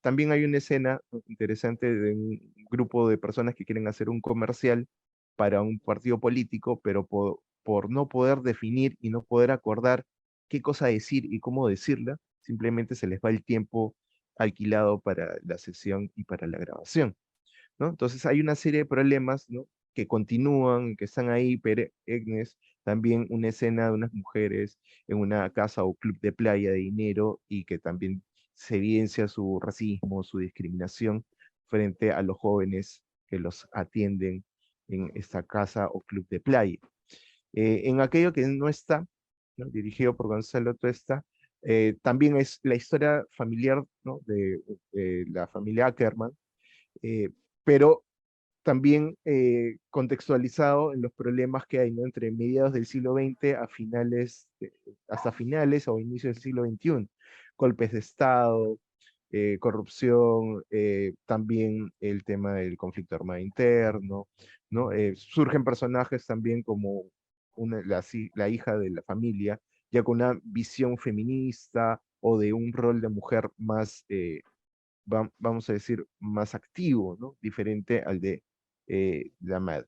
También hay una escena interesante de un grupo de personas que quieren hacer un comercial para un partido político, pero por no poder definir y no poder acordar qué cosa decir y cómo decirla, simplemente se les va el tiempo alquilado para la sesión y para la grabación, ¿no? Entonces hay una serie de problemas, ¿no? que continúan, que están ahí perennes, también una escena de unas mujeres en una casa o club de playa de dinero y que también se evidencia su racismo, su discriminación frente a los jóvenes que los atienden en esta casa o club de playa. En aquello que no está, ¿no?, dirigido por Gonzalo Tuesta, también es la historia familiar, ¿no?, de la familia Ackerman, pero también contextualizado en los problemas que hay, ¿no?, entre mediados del siglo XX a finales, hasta finales o inicios del siglo XXI. Golpes de Estado, corrupción, también el tema del conflicto armado interno, ¿no? Surgen personajes también como la hija de la familia, ya con una visión feminista o de un rol de mujer más, vamos a decir, más activo, ¿no? Diferente al de la madre.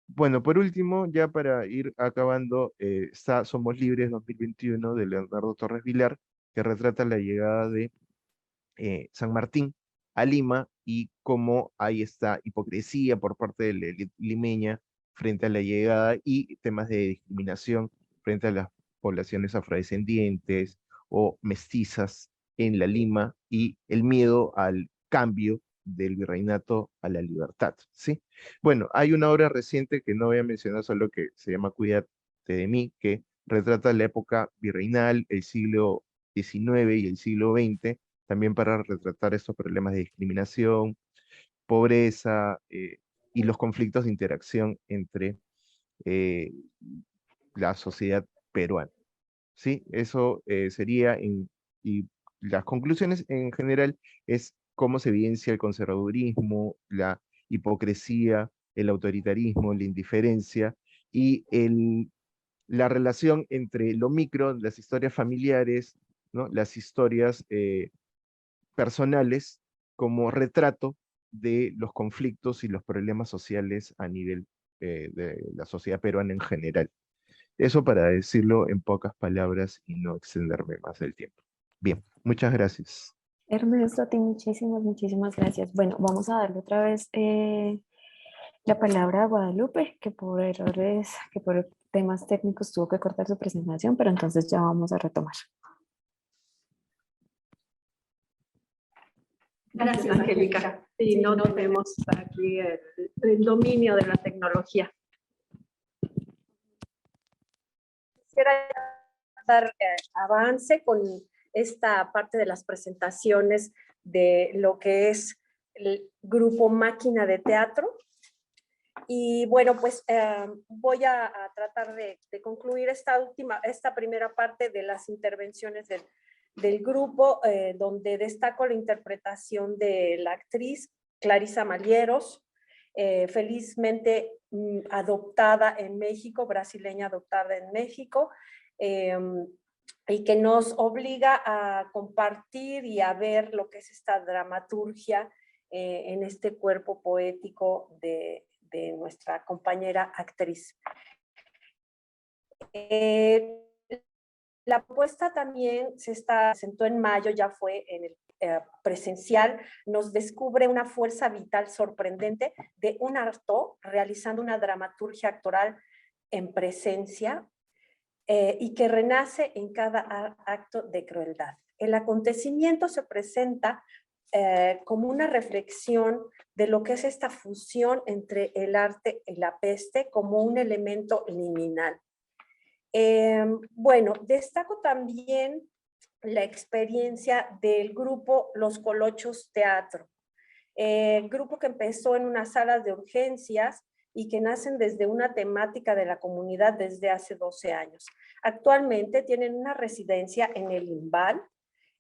Bueno, por último, ya para ir acabando, está Somos Libres 2021 de Leonardo Torres Vilar, que retrata la llegada de San Martín a Lima y cómo hay esta hipocresía por parte de la élite limeña frente a la llegada y temas de discriminación frente a las poblaciones afrodescendientes o mestizas en la Lima y el miedo al cambio del virreinato a la libertad, ¿sí? Bueno, hay una obra reciente que no voy a mencionar, solo que se llama Cuídate de mí, que retrata la época virreinal, el siglo XIX y el siglo XX, también para retratar estos problemas de discriminación, pobreza y los conflictos de interacción entre eh, la sociedad peruana. ¿Sí? Eso sería, y las conclusiones en general es cómo se evidencia el conservadurismo, la hipocresía, el autoritarismo, la indiferencia y la relación entre lo micro, las historias familiares, ¿no?, las historias personales como retrato de los conflictos y los problemas sociales a nivel de la sociedad peruana en general. Eso para decirlo en pocas palabras y no extenderme más del tiempo. Bien, muchas gracias. Ernesto, a ti muchísimas gracias. Bueno, vamos a darle otra vez la palabra a Guadalupe, que por errores, que por temas técnicos tuvo que cortar su presentación, pero entonces ya vamos a retomar. Gracias, Angélica. Sí, no tenemos aquí el dominio de la tecnología. Quisiera dar avance con esta parte de las presentaciones de lo que es el grupo Máquina de Teatro. Y bueno, pues voy a tratar de concluir esta primera parte de las intervenciones del grupo, donde destaco la interpretación de la actriz Clarisa Malieros, felizmente adoptada en México, brasileña adoptada en México, y que nos obliga a compartir y a ver lo que es esta dramaturgia en este cuerpo poético de nuestra compañera actriz. La propuesta también se presentó en mayo, ya fue en el presencial, nos descubre una fuerza vital sorprendente de un Artaud realizando una dramaturgia actoral en presencia y que renace en cada acto de crueldad. El acontecimiento se presenta como una reflexión de lo que es esta fusión entre el arte y la peste como un elemento liminal. Bueno, destaco también la experiencia del grupo Los Colochos Teatro, grupo que empezó en unas salas de urgencias y que nacen desde una temática de la comunidad desde hace 12 años. Actualmente tienen una residencia en el Imbal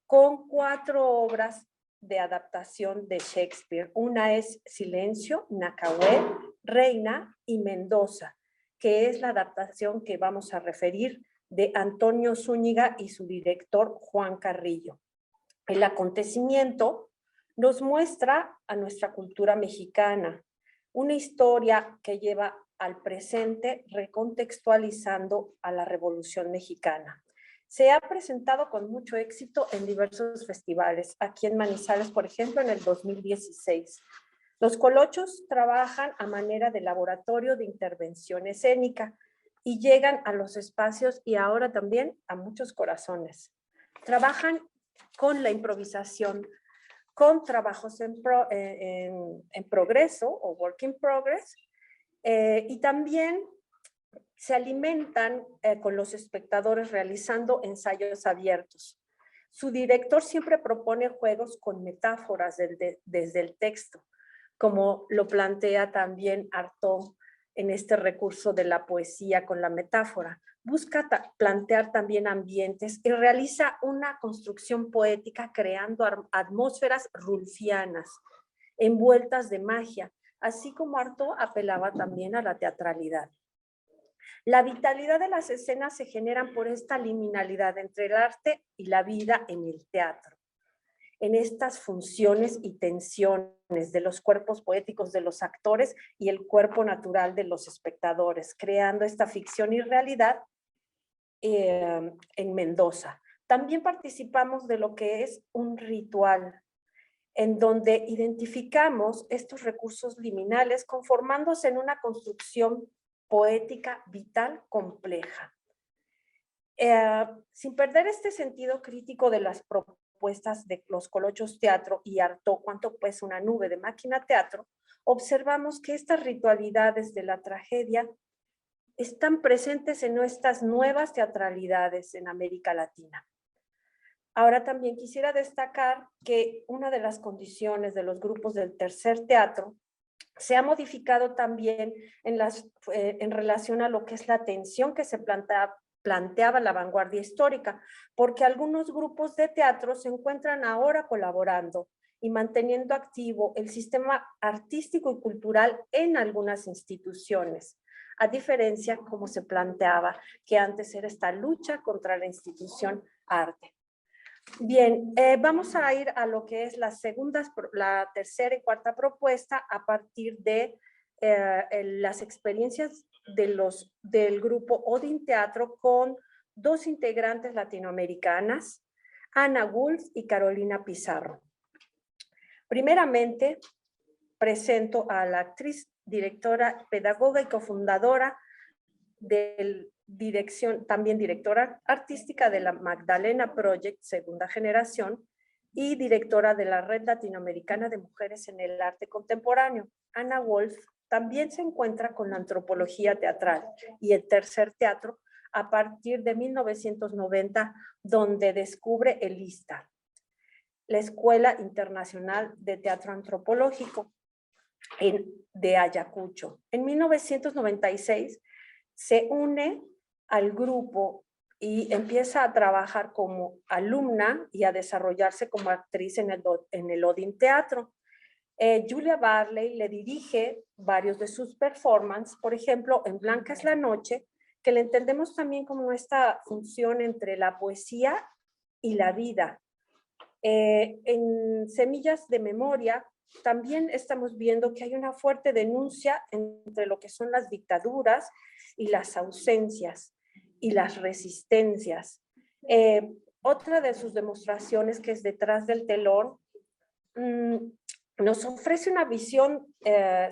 con 4 obras de adaptación de Shakespeare. Una es Silencio, Nacahué, Reina y Mendoza, que es la adaptación que vamos a referir de Antonio Zúñiga y su director Juan Carrillo. El acontecimiento nos muestra a nuestra cultura mexicana, una historia que lleva al presente recontextualizando a la Revolución Mexicana. Se ha presentado con mucho éxito en diversos festivales, aquí en Manizales, por ejemplo, en el 2016. Los Colochos trabajan a manera de laboratorio de intervención escénica y llegan a los espacios y ahora también a muchos corazones. Trabajan con la improvisación, con trabajos en progreso o work in progress, y también se alimentan con los espectadores realizando ensayos abiertos. Su director siempre propone juegos con metáforas desde el texto, como lo plantea también Artaud en este recurso de la poesía con la metáfora. Busca plantear también ambientes y realiza una construcción poética creando atmósferas rulfianas, envueltas de magia, así como Artaud apelaba también a la teatralidad. La vitalidad de las escenas se generan por esta liminalidad entre el arte y la vida en el teatro, en estas funciones y tensiones de los cuerpos poéticos de los actores y el cuerpo natural de los espectadores, creando esta ficción y realidad en Mendoza. También participamos de lo que es un ritual, en donde identificamos estos recursos liminales conformándose en una construcción poética vital compleja. Sin perder este sentido crítico de las propuestas de los Colochos Teatro y Artaud, cuánto pues una nube de máquina teatro, observamos que estas ritualidades de la tragedia están presentes en nuestras nuevas teatralidades en América Latina. Ahora también quisiera destacar que una de las condiciones de los grupos del tercer teatro se ha modificado también en relación a lo que es la tensión que se planteaba la vanguardia histórica, porque algunos grupos de teatro se encuentran ahora colaborando y manteniendo activo el sistema artístico y cultural en algunas instituciones, a diferencia como se planteaba que antes era esta lucha contra la institución arte. Bien, vamos a ir a lo que es la tercera y cuarta propuesta a partir de las experiencias del grupo Odin Teatro con dos integrantes latinoamericanas, Ana Wolf y Carolina Pizarro. Primeramente, presento a la actriz, directora, pedagoga y cofundadora también directora artística de la Magdalena Project, segunda generación, y directora de la Red Latinoamericana de Mujeres en el Arte Contemporáneo. Ana Wolf también se encuentra con la antropología teatral y el tercer teatro a partir de 1990, donde descubre el ISTA, la Escuela Internacional de Teatro Antropológico de Ayacucho. En 1996 se une al grupo y empieza a trabajar como alumna y a desarrollarse como actriz en el Odin Teatro. Julia Barley le dirige varios de sus performances, por ejemplo, en Blanca es la noche, que le entendemos también como esta función entre la poesía y la vida. En Semillas de Memoria también estamos viendo que hay una fuerte denuncia entre lo que son las dictaduras y las ausencias y las resistencias. Otra de sus demostraciones, que es Detrás del telón, nos ofrece una visión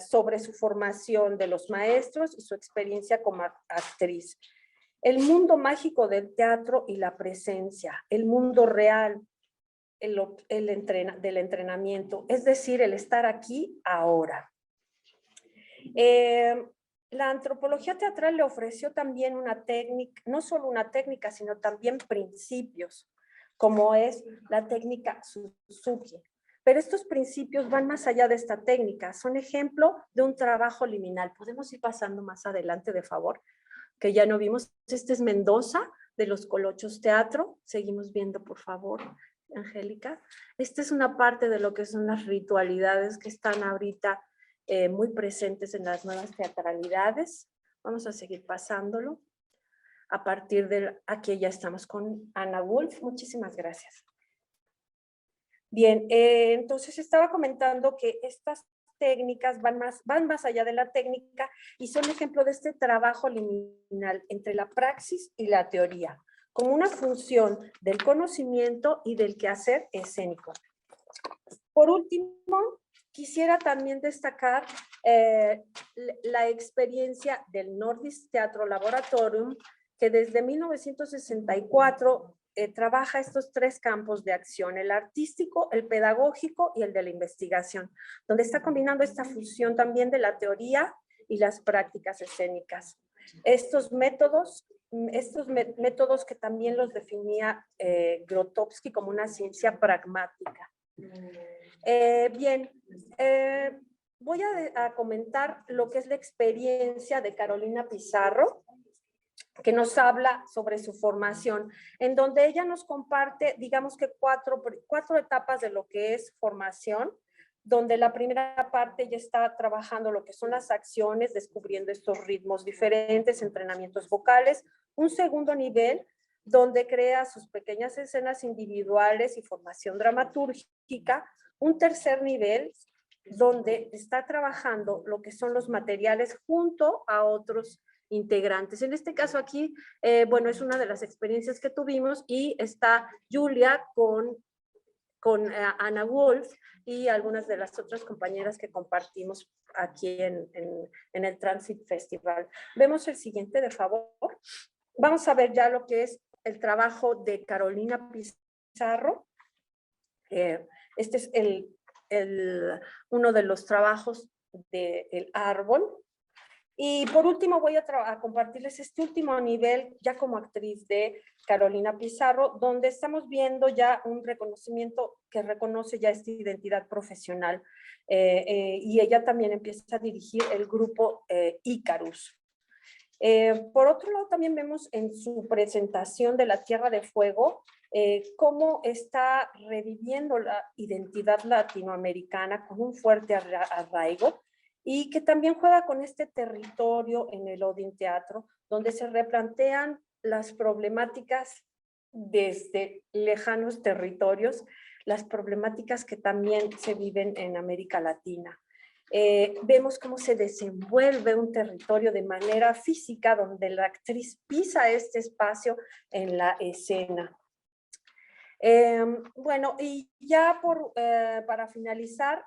sobre su formación de los maestros y su experiencia como actriz. El mundo mágico del teatro y la presencia, el mundo real del entrenamiento, es decir, el estar aquí ahora. La antropología teatral le ofreció también una técnica, no solo una técnica, sino también principios, como es la técnica Suzuki. Pero estos principios van más allá de esta técnica, son ejemplo de un trabajo liminal. ¿Podemos ir pasando más adelante, de favor? Que ya no vimos. Este es Mendoza, de los Colochos Teatro. Seguimos viendo, por favor, Angélica. Esta es una parte de lo que son las ritualidades que están ahorita muy presentes en las nuevas teatralidades. Vamos a seguir pasándolo. A partir de aquí ya estamos con Ana Wolf. Muchísimas gracias. Bien, entonces estaba comentando que estas técnicas van más allá de la técnica y son ejemplo de este trabajo liminal entre la praxis y la teoría, como una función del conocimiento y del quehacer escénico. Por último, quisiera también destacar la experiencia del Nordisk Teatro Laboratorium, que desde 1964 trabaja estos 3 campos de acción, el artístico, el pedagógico y el de la investigación, donde está combinando esta fusión también de la teoría y las prácticas escénicas. Estos métodos que también los definía Grotowski como una ciencia pragmática. Voy a comentar lo que es la experiencia de Carolina Pizarro, que nos habla sobre su formación, en donde ella nos comparte, digamos que cuatro etapas de lo que es formación, donde la primera parte ya está trabajando lo que son las acciones, descubriendo estos ritmos diferentes, entrenamientos vocales. Un segundo nivel, donde crea sus pequeñas escenas individuales y formación dramatúrgica. Un tercer nivel, donde está trabajando lo que son los materiales junto a otros integrantes. En este caso aquí, bueno, es una de las experiencias que tuvimos y está Julia con Ana Wolf y algunas de las otras compañeras que compartimos aquí en el Transit Festival. Vemos el siguiente, de favor. Vamos a ver ya lo que es el trabajo de Carolina Pizarro. Este es uno de los trabajos del árbol. Y por último voy a compartirles este último nivel ya como actriz de Carolina Pizarro, donde estamos viendo ya un reconocimiento que reconoce ya esta identidad profesional y ella también empieza a dirigir el grupo Icarus. Por otro lado, también vemos en su presentación de La Tierra de Fuego cómo está reviviendo la identidad latinoamericana con un fuerte arraigo, y que también juega con este territorio en el Odin Teatro, donde se replantean las problemáticas desde lejanos territorios, las problemáticas que también se viven en América Latina. Vemos cómo se desenvuelve un territorio de manera física, donde la actriz pisa este espacio en la escena. Bueno, y ya para finalizar,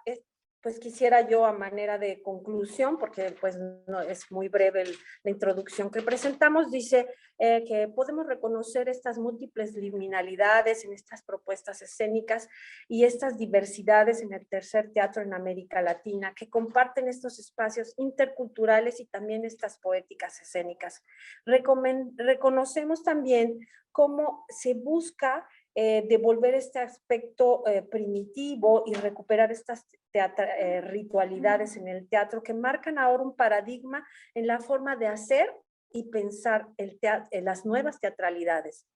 pues quisiera yo a manera de conclusión, porque pues no es muy breve la introducción que presentamos, dice que podemos reconocer estas múltiples liminalidades en estas propuestas escénicas y estas diversidades en el tercer teatro en América Latina, que comparten estos espacios interculturales y también estas poéticas escénicas. Reconocemos también cómo se busca devolver este aspecto primitivo y recuperar estas ritualidades en el teatro que marcan ahora un paradigma en la forma de hacer y pensar las nuevas teatralidades.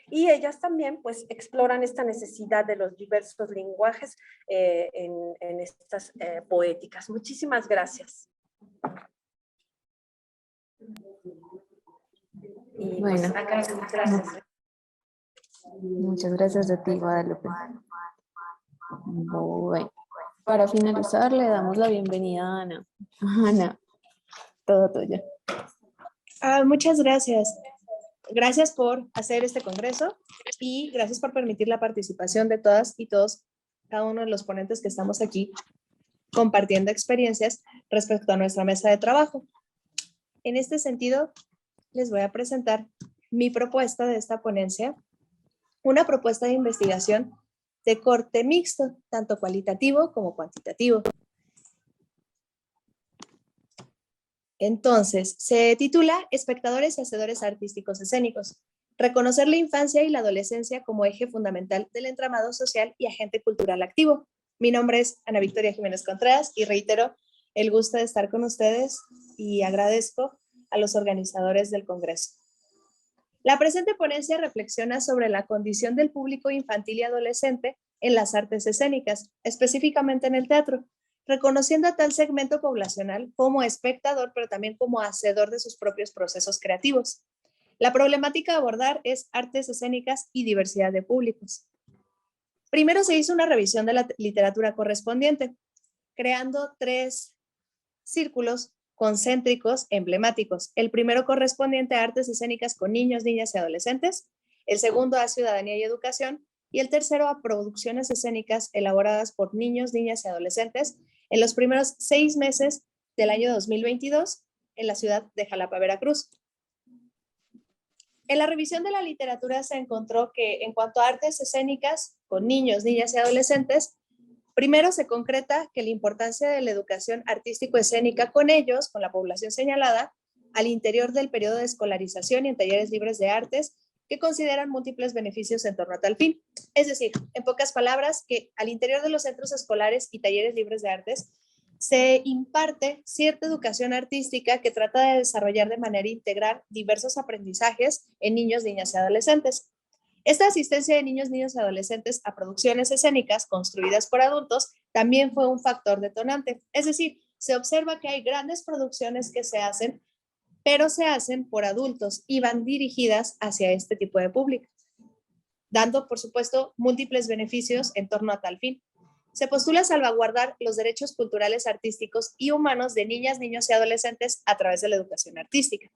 Y ellas también pues exploran esta necesidad de los diversos lenguajes en estas poéticas. Muchísimas gracias. Y bueno, pues acá, gracias. Muchas gracias a ti, Guadalupe. Bueno, para finalizar le damos la bienvenida a Ana. Ana, todo tuyo. Muchas gracias. Gracias por hacer este congreso y gracias por permitir la participación de todas y todos, cada uno de los ponentes que estamos aquí compartiendo experiencias respecto a nuestra mesa de trabajo. En este sentido, les voy a presentar mi propuesta de esta ponencia, una propuesta de investigación de corte mixto, tanto cualitativo como cuantitativo. Entonces, se titula Espectadores y Hacedores Artísticos Escénicos. Reconocer la infancia y la adolescencia como eje fundamental del entramado social y agente cultural activo. Mi nombre es Ana Victoria Jiménez Contreras y reitero el gusto de estar con ustedes y agradezco a los organizadores del Congreso. La presente ponencia reflexiona sobre la condición del público infantil y adolescente en las artes escénicas, específicamente en el teatro, reconociendo a tal segmento poblacional como espectador, pero también como hacedor de sus propios procesos creativos. La problemática a abordar es artes escénicas y diversidad de públicos. Primero se hizo una revisión de la literatura correspondiente, creando 3 círculos concéntricos emblemáticos. El primero correspondiente a artes escénicas con niños, niñas y adolescentes, el segundo a ciudadanía y educación, y el tercero a producciones escénicas elaboradas por niños, niñas y adolescentes en los primeros 6 meses del año 2022 en la ciudad de Jalapa, Veracruz. En la revisión de la literatura se encontró que en cuanto a artes escénicas con niños, niñas y adolescentes, primero se concreta que la importancia de la educación artístico-escénica con ellos, con la población señalada, al interior del periodo de escolarización y en talleres libres de artes, que consideran múltiples beneficios en torno a tal fin. Es decir, en pocas palabras, que al interior de los centros escolares y talleres libres de artes se imparte cierta educación artística que trata de desarrollar de manera integral diversos aprendizajes en niños, niñas y adolescentes. Esta asistencia de niños, niñas y adolescentes a producciones escénicas construidas por adultos también fue un factor detonante. Es decir, se observa que hay grandes producciones que se hacen, pero se hacen por adultos y van dirigidas hacia este tipo de público, dando, por supuesto, múltiples beneficios en torno a tal fin. Se postula salvaguardar los derechos culturales, artísticos y humanos de niñas, niños y adolescentes a través de la educación artística.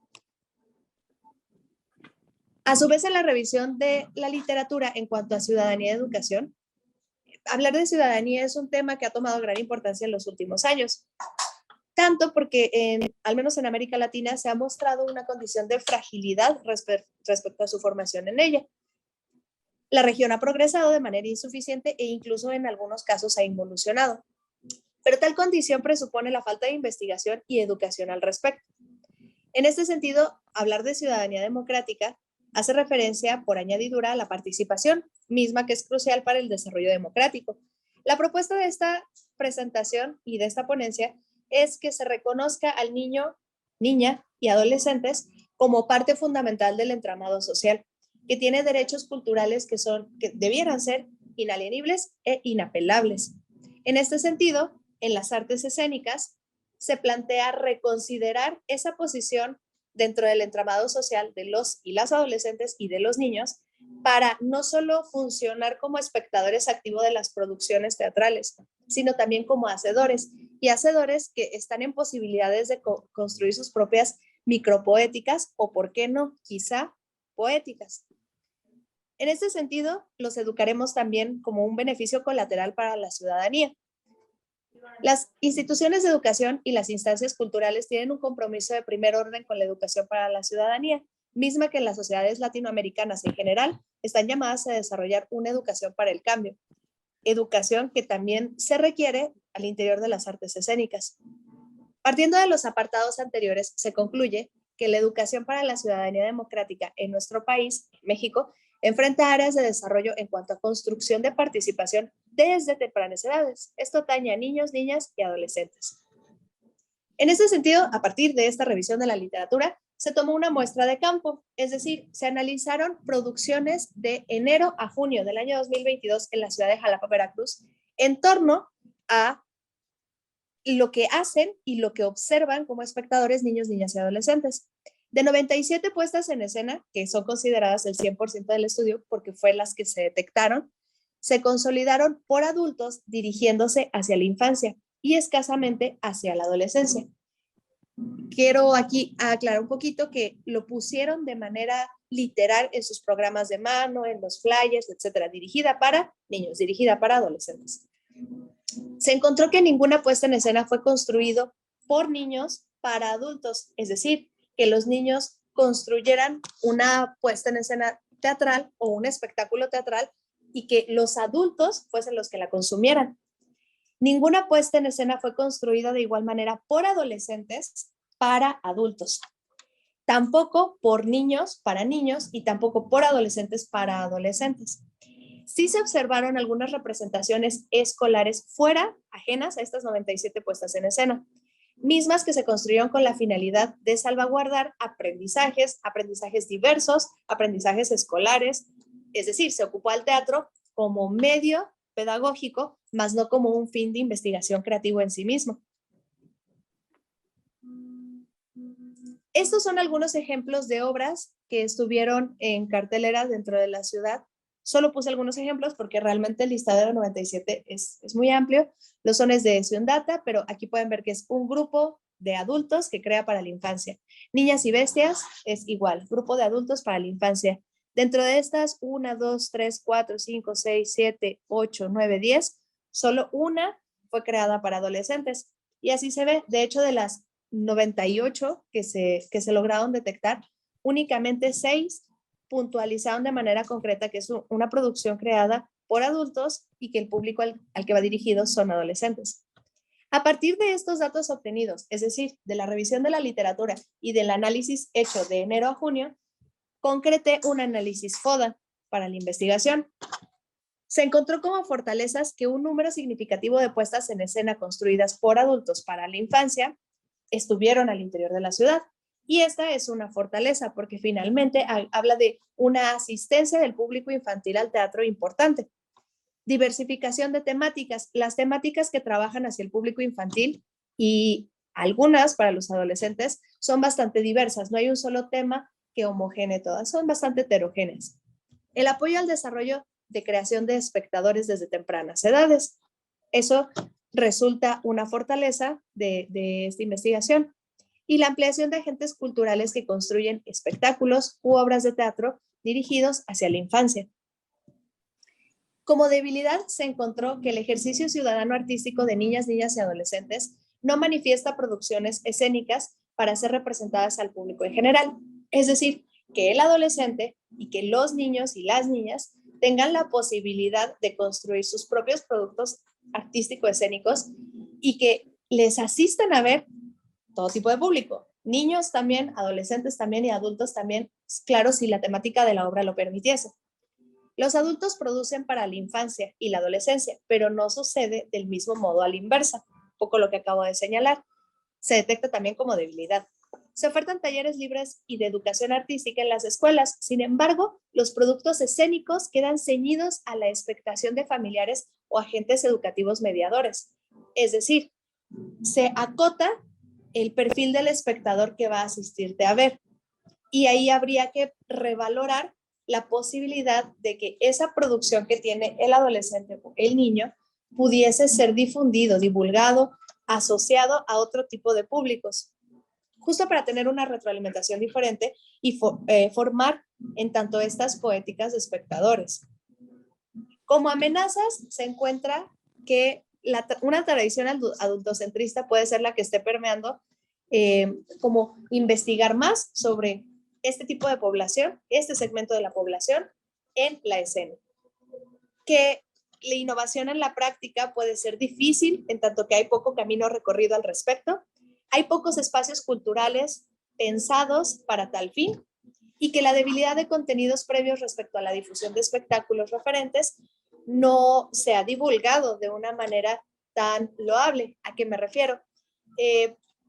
A su vez, en la revisión de la literatura en cuanto a ciudadanía y educación, hablar de ciudadanía es un tema que ha tomado gran importancia en los últimos años. Tanto porque, al menos en América Latina, se ha mostrado una condición de fragilidad respecto a su formación en ella. La región ha progresado de manera insuficiente e incluso en algunos casos ha involucionado. Pero tal condición presupone la falta de investigación y educación al respecto. En este sentido, hablar de ciudadanía democrática hace referencia, por añadidura, a la participación, misma que es crucial para el desarrollo democrático. La propuesta de esta presentación y de esta ponencia es que se reconozca al niño, niña y adolescentes como parte fundamental del entramado social, que tiene derechos culturales que debieran ser inalienables e inapelables. En este sentido, en las artes escénicas se plantea reconsiderar esa posición dentro del entramado social de los y las adolescentes y de los niños para no solo funcionar como espectadores activos de las producciones teatrales, sino también como hacedores, y hacedores que están en posibilidades de construir sus propias micropoéticas o, por qué no, quizá poéticas. En este sentido, los educaremos también como un beneficio colateral para la ciudadanía. Las instituciones de educación y las instancias culturales tienen un compromiso de primer orden con la educación para la ciudadanía, misma que en las sociedades latinoamericanas en general están llamadas a desarrollar una educación para el cambio, educación que también se requiere al interior de las artes escénicas. Partiendo de los apartados anteriores, se concluye que la educación para la ciudadanía democrática en nuestro país, México, enfrenta áreas de desarrollo en cuanto a construcción de participación desde tempranas edades. Esto atañe a niños, niñas y adolescentes. En este sentido, a partir de esta revisión de la literatura, se tomó una muestra de campo, es decir, se analizaron producciones de enero a junio del año 2022 en la ciudad de Jalapa, Veracruz, en torno a lo que hacen y lo que observan como espectadores niños, niñas y adolescentes. De 97 puestas en escena, que son consideradas el 100% del estudio porque fue las que se detectaron, se consolidaron por adultos dirigiéndose hacia la infancia y escasamente hacia la adolescencia. Quiero aquí aclarar un poquito que lo pusieron de manera literal en sus programas de mano, en los flyers, etcétera, dirigida para niños, dirigida para adolescentes. Se encontró que ninguna puesta en escena fue construido por niños para adultos, es decir, que los niños construyeran una puesta en escena teatral o un espectáculo teatral y que los adultos fuesen los que la consumieran. Ninguna puesta en escena fue construida de igual manera por adolescentes para adultos. Tampoco por niños para niños y tampoco por adolescentes para adolescentes. Sí se observaron algunas representaciones escolares fuera, ajenas a estas 97 puestas en escena, mismas que se construyeron con la finalidad de salvaguardar aprendizajes diversos, aprendizajes escolares, es decir, se ocupó al teatro como medio pedagógico, más no como un fin de investigación creativo en sí mismo. Estos son algunos ejemplos de obras que estuvieron en cartelera dentro de la ciudad. Solo puse algunos ejemplos porque realmente el listado de 97 es muy amplio. Los sones de Ciundata, pero aquí pueden ver que es un grupo de adultos que crea para la infancia. Niñas y Bestias es igual, grupo de adultos para la infancia. Dentro de estas, 1, 2, 3, 4, 5, 6, 7, 8, 9, 10, solo una fue creada para adolescentes. Y así se ve, de hecho, de las 98 que se lograron detectar, únicamente 6 puntualizaron de manera concreta que es una producción creada por adultos y que el público al que va dirigido son adolescentes. A partir de estos datos obtenidos, es decir, de la revisión de la literatura y del análisis hecho de enero a junio, concreté un análisis FODA para la investigación. Se encontró como fortalezas que un número significativo de puestas en escena construidas por adultos para la infancia estuvieron al interior de la ciudad. Y esta es una fortaleza porque finalmente habla de una asistencia del público infantil al teatro importante. Diversificación de temáticas. Las temáticas que trabajan hacia el público infantil y algunas para los adolescentes son bastante diversas. No hay un solo tema que homogénee todas, son bastante heterogéneas. El apoyo al desarrollo de creación de espectadores desde tempranas edades. Eso resulta una fortaleza de esta investigación. Y la ampliación de agentes culturales que construyen espectáculos u obras de teatro dirigidos hacia la infancia. Como debilidad se encontró que el ejercicio ciudadano artístico de niñas y adolescentes no manifiesta producciones escénicas para ser representadas al público en general. Es decir, que el adolescente y que los niños y las niñas tengan la posibilidad de construir sus propios productos artístico-escénicos y que les asistan a ver todo tipo de público, niños también, adolescentes también y adultos también, claro, si la temática de la obra lo permitiese. Los adultos producen para la infancia y la adolescencia, pero no sucede del mismo modo a la inversa, un poco lo que acabo de señalar. Se detecta también como debilidad. Se ofertan talleres libres y de educación artística en las escuelas. Sin embargo, los productos escénicos quedan ceñidos a la expectación de familiares o agentes educativos mediadores. Es decir, se acota el perfil del espectador que va a asistirte a ver. Y ahí habría que revalorar la posibilidad de que esa producción que tiene el adolescente o el niño pudiese ser difundido, divulgado, asociado a otro tipo de públicos, justo para tener una retroalimentación diferente y formar en tanto estas poéticas de espectadores. Como amenazas se encuentra que una tradición adultocentrista puede ser la que esté permeando, como investigar más sobre este tipo de población, este segmento de la población en la escena. Que la innovación en la práctica puede ser difícil en tanto que hay poco camino recorrido al respecto, hay pocos espacios culturales pensados para tal fin y que la debilidad de contenidos previos respecto a la difusión de espectáculos referentes no se ha divulgado de una manera tan loable. ¿A qué me refiero?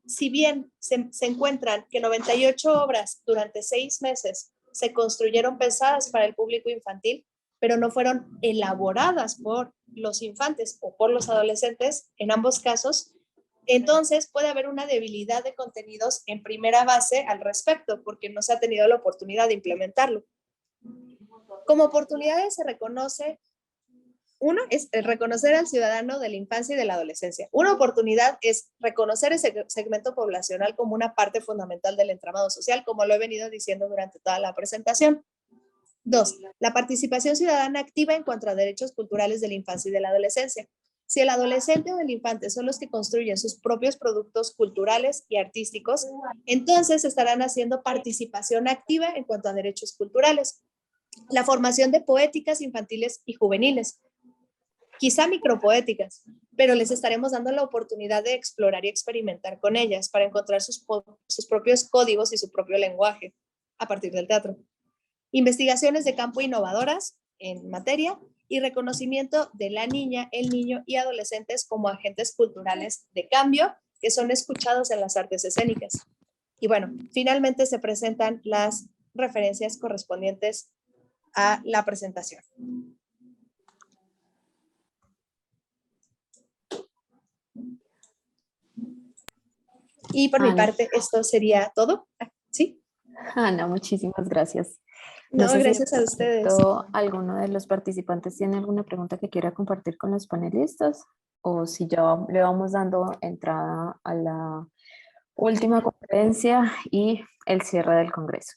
Si bien se encuentran que 98 obras durante 6 meses se construyeron pensadas para el público infantil, pero no fueron elaboradas por los infantes o por los adolescentes, en ambos casos, entonces puede haber una debilidad de contenidos en primera base al respecto, porque no se ha tenido la oportunidad de implementarlo. Como oportunidades se reconoce, uno es reconocer al ciudadano de la infancia y de la adolescencia. Una oportunidad es reconocer ese segmento poblacional como una parte fundamental del entramado social, como lo he venido diciendo durante toda la presentación. 2. La participación ciudadana activa en cuanto a derechos culturales de la infancia y de la adolescencia. Si el adolescente o el infante son los que construyen sus propios productos culturales y artísticos, entonces estarán haciendo participación activa en cuanto a derechos culturales. La formación de poéticas infantiles y juveniles, quizá micropoéticas, pero les estaremos dando la oportunidad de explorar y experimentar con ellas para encontrar sus propios códigos y su propio lenguaje a partir del teatro. Investigaciones de campo innovadoras en materia y reconocimiento de la niña, el niño y adolescentes como agentes culturales de cambio que son escuchados en las artes escénicas. Y bueno, finalmente se presentan las referencias correspondientes a la presentación. Y por mi parte, esto sería todo. ¿Sí? Ana, muchísimas gracias. No, sé gracias si a ustedes. ¿Alguno de los participantes tiene alguna pregunta que quiera compartir con los panelistas? O si ya le vamos dando entrada a la última conferencia y el cierre del Congreso.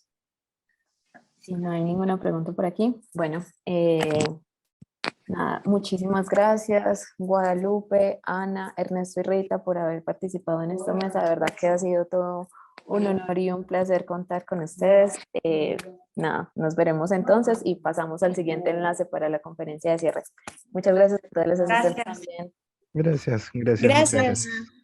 Si no hay ninguna pregunta por aquí, bueno, nada, muchísimas gracias Guadalupe, Ana, Ernesto y Rita por haber participado en esta mesa. De verdad que ha sido todo Un honor y un placer contar con ustedes. Nada, nos veremos entonces y pasamos al siguiente enlace para la conferencia de cierre. Muchas gracias a todas las asistentes Gracias. también. Gracias, gracias, muchas Gracias. gracias.